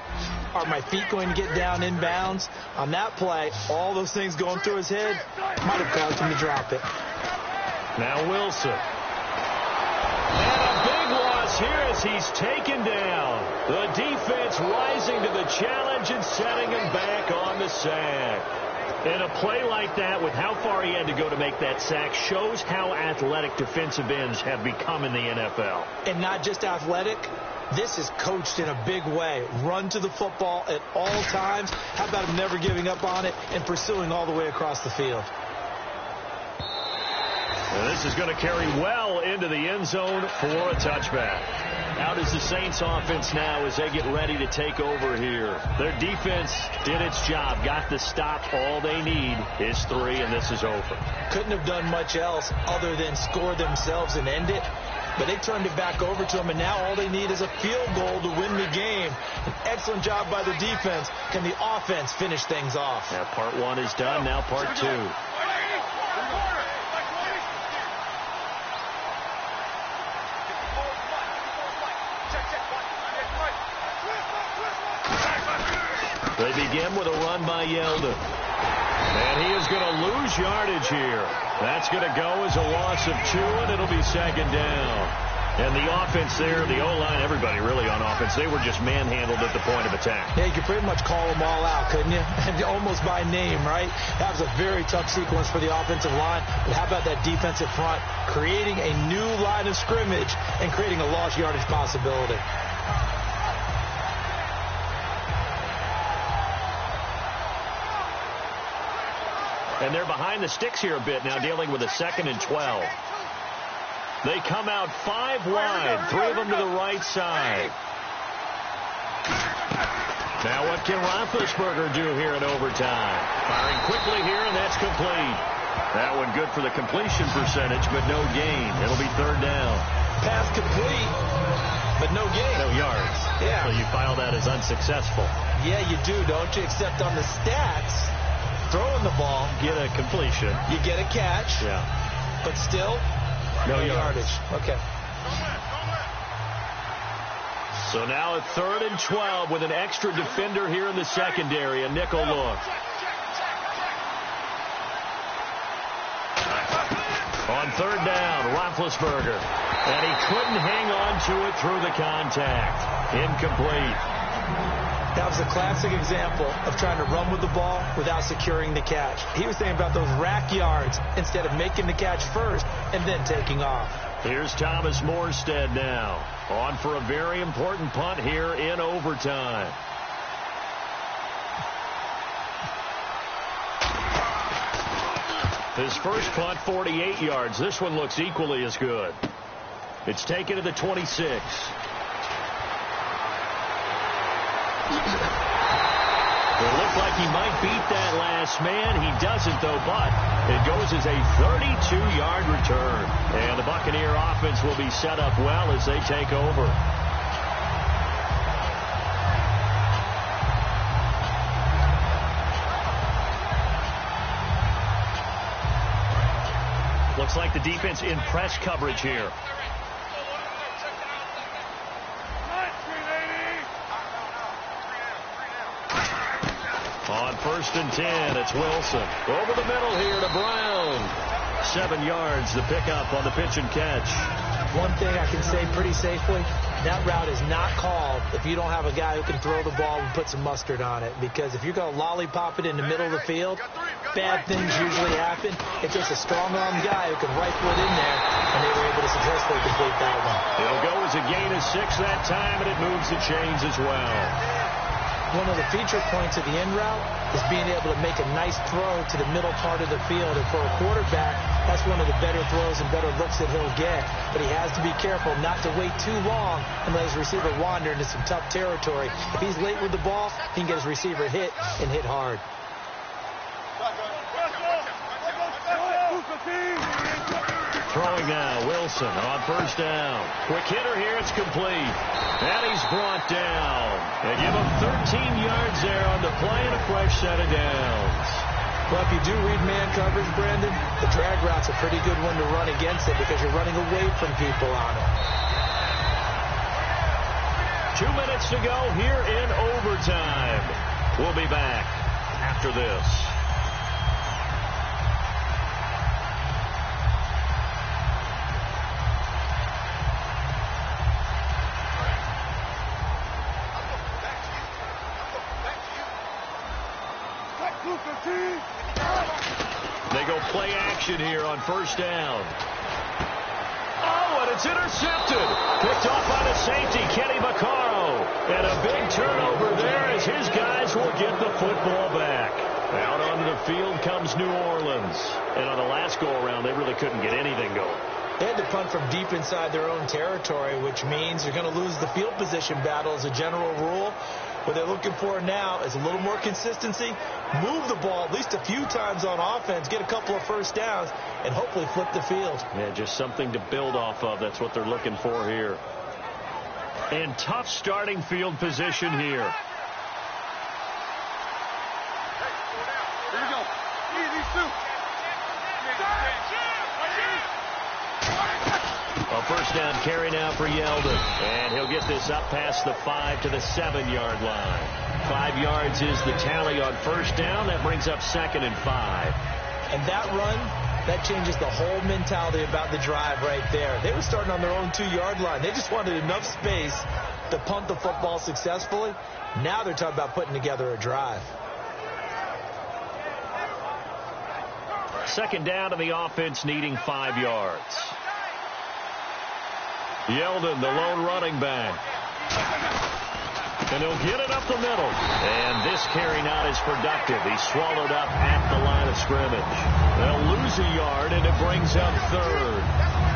Are my feet going to get down inbounds? On that play, all those things going through his head might have caused him to drop it. Now Wilson. And a big loss here as he's taken down. The defense rising to the challenge and setting him back on the sack. And a play like that, with how far he had to go to make that sack, shows how athletic defensive ends have become in the NFL. And not just athletic, this is coached in a big way. Run to the football at all times. How about him never giving up on it and pursuing all the way across the field? And this is going to carry well into the end zone for a touchback. Out is the Saints offense now as they get ready to take over here. Their defense did its job, got the stop. All they need is 3, and this is over. Couldn't have done much else other than score themselves and end it. But they turned it back over to them, and now all they need is a field goal to win the game. An excellent job by the defense. Can the offense finish things off? Yeah, part 1 is done, now part 2. They begin with a run by Yeldon. And he is going to lose yardage here. That's going to go as a loss of 2, and it'll be second down. And the offense there, the O-line, everybody really on offense, they were just manhandled at the point of attack. Yeah, you could pretty much call them all out, couldn't you? And almost by name, right? That was a very tough sequence for the offensive line. But how about that defensive front creating a new line of scrimmage and creating a lost yardage possibility? And they're behind the sticks here a bit now, dealing with a 2nd and 12. They come out 5 wide, 3 of them to the right side. Now what can Roethlisberger do here in overtime? Firing quickly here, and that's complete. That one good for the completion percentage, but no gain. It'll be 3rd down. Pass complete, but no gain. No yards. Yeah. So you file that as unsuccessful. Yeah, you do, don't you? Except on the stats, throwing the ball. Get a completion. You get a catch. Yeah. But still, no yardage. Okay. So now at 3rd and 12 with an extra defender here in the secondary, a nickel look. On 3rd down, Roethlisberger. And he couldn't hang on to it through the contact. Incomplete. That was a classic example of trying to run with the ball without securing the catch. He was thinking about those rack yards instead of making the catch first and then taking off. Here's Thomas Morstead now. On for a very important punt here in overtime. His first punt, 48 yards. This one looks equally as good. It's taken to the 26. It looked like he might beat that last man. He doesn't, though, but it goes as a 32-yard return. And the Buccaneer offense will be set up well as they take over. Looks like the defense in press coverage here. On 1st and 10, it's Wilson. Over the middle here to Brown. 7 yards, the pickup on the pitch and catch. One thing I can say pretty safely, that route is not called if you don't have a guy who can throw the ball and put some mustard on it. Because if you're going to lollipop it in the middle of the field, bad things usually happen. It's just a strong-armed guy who can rifle it in there, and they were able to successfully complete that one. It'll go as a gain of 6 that time, and it moves the chains as well. One of the feature points of the end route is being able to make a nice throw to the middle part of the field. And for a quarterback, that's one of the better throws and better looks that he'll get. But he has to be careful not to wait too long and let his receiver wander into some tough territory. If he's late with the ball, he can get his receiver hit and hit hard. Throwing now, Wilson on 1st down. Quick hitter here, it's complete. And he's brought down. They give him 13 yards there on the play and a fresh set of downs. Well, if you do read man coverage, Brandon, the drag route's a pretty good one to run against it because you're running away from people on it. 2 minutes to go here in overtime. We'll be back after this. They go play action here on 1st down. Oh, and it's intercepted. Picked off by the safety, Kenny Vaccaro. And a big turnover there as his guys will get the football back. Out onto the field comes New Orleans. And on the last go-around, they really couldn't get anything going. They had to punt from deep inside their own territory, which means you're going to lose the field position battle as a general rule. What they're looking for now is a little more consistency, move the ball at least a few times on offense, get a couple of first downs, and hopefully flip the field. Yeah, just something to build off of. That's what they're looking for here. And tough starting field position here. Here we go. Easy, Sue. A 1st down carry now for Yeldon. And he'll get this up past the 5 to the 7-yard line. 5 yards is the tally on first down. That brings up 2nd and 5. And that run, that changes the whole mentality about the drive right there. They were starting on their own 2-yard line. They just wanted enough space to punt the football successfully. Now they're talking about putting together a drive. 2nd down, and the offense needing 5 yards. Yeldon, the lone running back. And he'll get it up the middle. And this carry not as productive. He's swallowed up at the line of scrimmage. They'll lose a yard, and it brings up 3rd.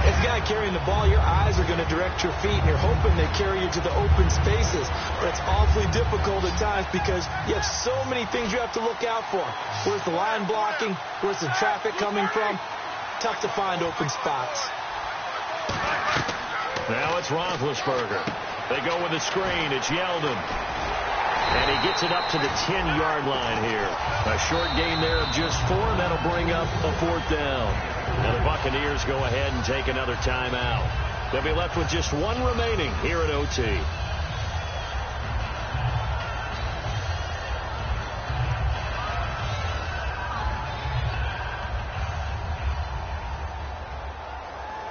As a guy carrying the ball, your eyes are going to direct your feet, and you're hoping they carry you to the open spaces. But it's awfully difficult at times because you have so many things you have to look out for. Where's the line blocking? Where's the traffic coming from? Tough to find open spots. Now it's Roethlisberger. They go with a screen. It's Yeldon. And he gets it up to the 10-yard line here. A short gain there of just 4, and that'll bring up a 4th down. And the Buccaneers go ahead and take another timeout. They'll be left with just 1 remaining here at OT.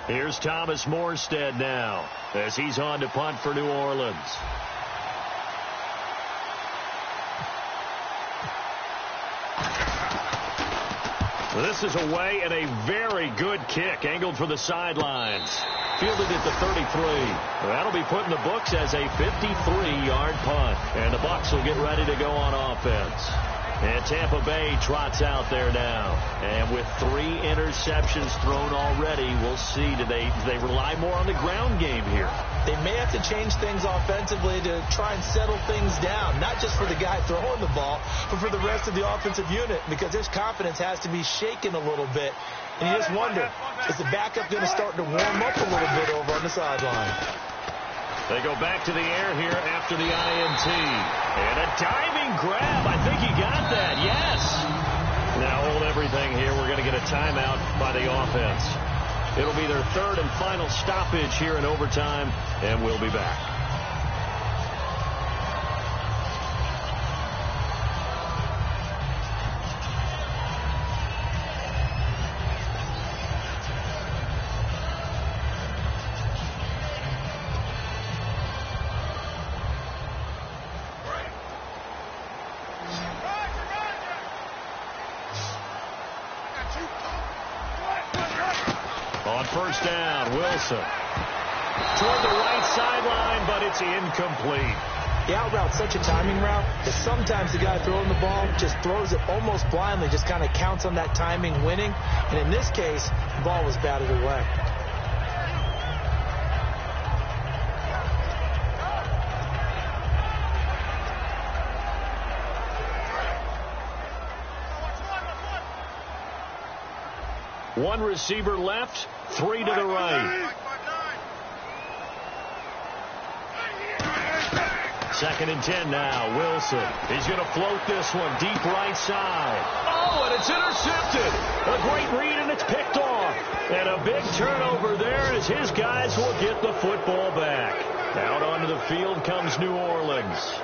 Here's Thomas Morstead now as he's on to punt for New Orleans. This is away, and a very good kick angled for the sidelines. Fielded at the 33. That'll be put in the books as a 53-yard punt. And the Bucs will get ready to go on offense. And Tampa Bay trots out there now. And with 3 interceptions thrown already, we'll see. Do they rely more on the ground game here? They may have to change things offensively to try and settle things down, not just for the guy throwing the ball, but for the rest of the offensive unit, because his confidence has to be shaken a little bit. And you just wonder, is the backup going to start to warm up a little bit over on the sideline? They go back to the air here after the INT. And a diving grab. I think he got that. Yes. Now hold everything here. We're going to get a timeout by the offense. It'll be their 3rd and final stoppage here in overtime, and we'll be back. On first down, Wilson. Toward the right sideline, but it's incomplete. The out route's such a timing route that sometimes the guy throwing the ball just throws it almost blindly, just kind of counts on that timing winning. And in this case, the ball was batted away. One receiver left, 3 to the right. 2nd and 10 now. Wilson. He's going to float this one deep right side. Oh, and it's intercepted. A great read, and it's picked off. And a big turnover there as his guys will get the football back. Out onto the field comes New Orleans.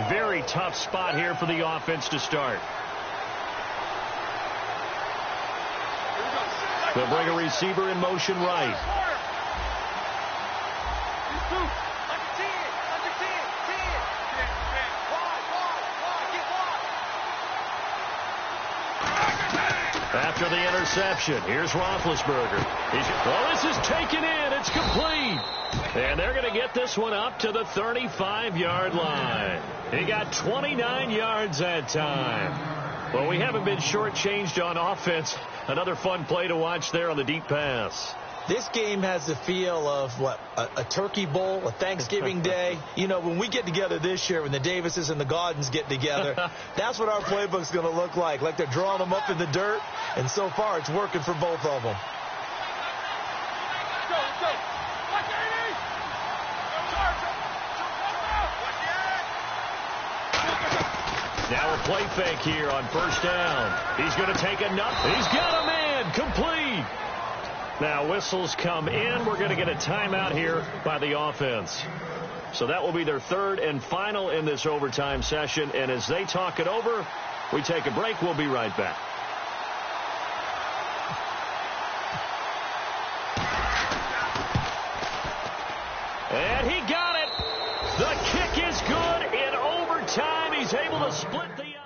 Very tough spot here for the offense to start. They'll bring a receiver in motion right. After the interception, here's Roethlisberger. This is taken in. It's complete. And they're going to get this one up to the 35-yard line. He got 29 yards that time. Well, we haven't been shortchanged on offense. Another fun play to watch there on the deep pass. This game has the feel of, a turkey bowl, a Thanksgiving day. You know, when we get together this year, when the Davises and the Gaudens get together, that's what our playbook's going to look like. Like they're drawing them up in the dirt, and so far it's working for both of them. Now a play fake here on first down. He's going to take another. He's got a man. And complete. Now whistles come in. We're going to get a timeout here by the offense. So that will be their third and final in this overtime session. And as they talk it over, we take a break. We'll be right back. And he got it. The kick is good in overtime. He's able to split the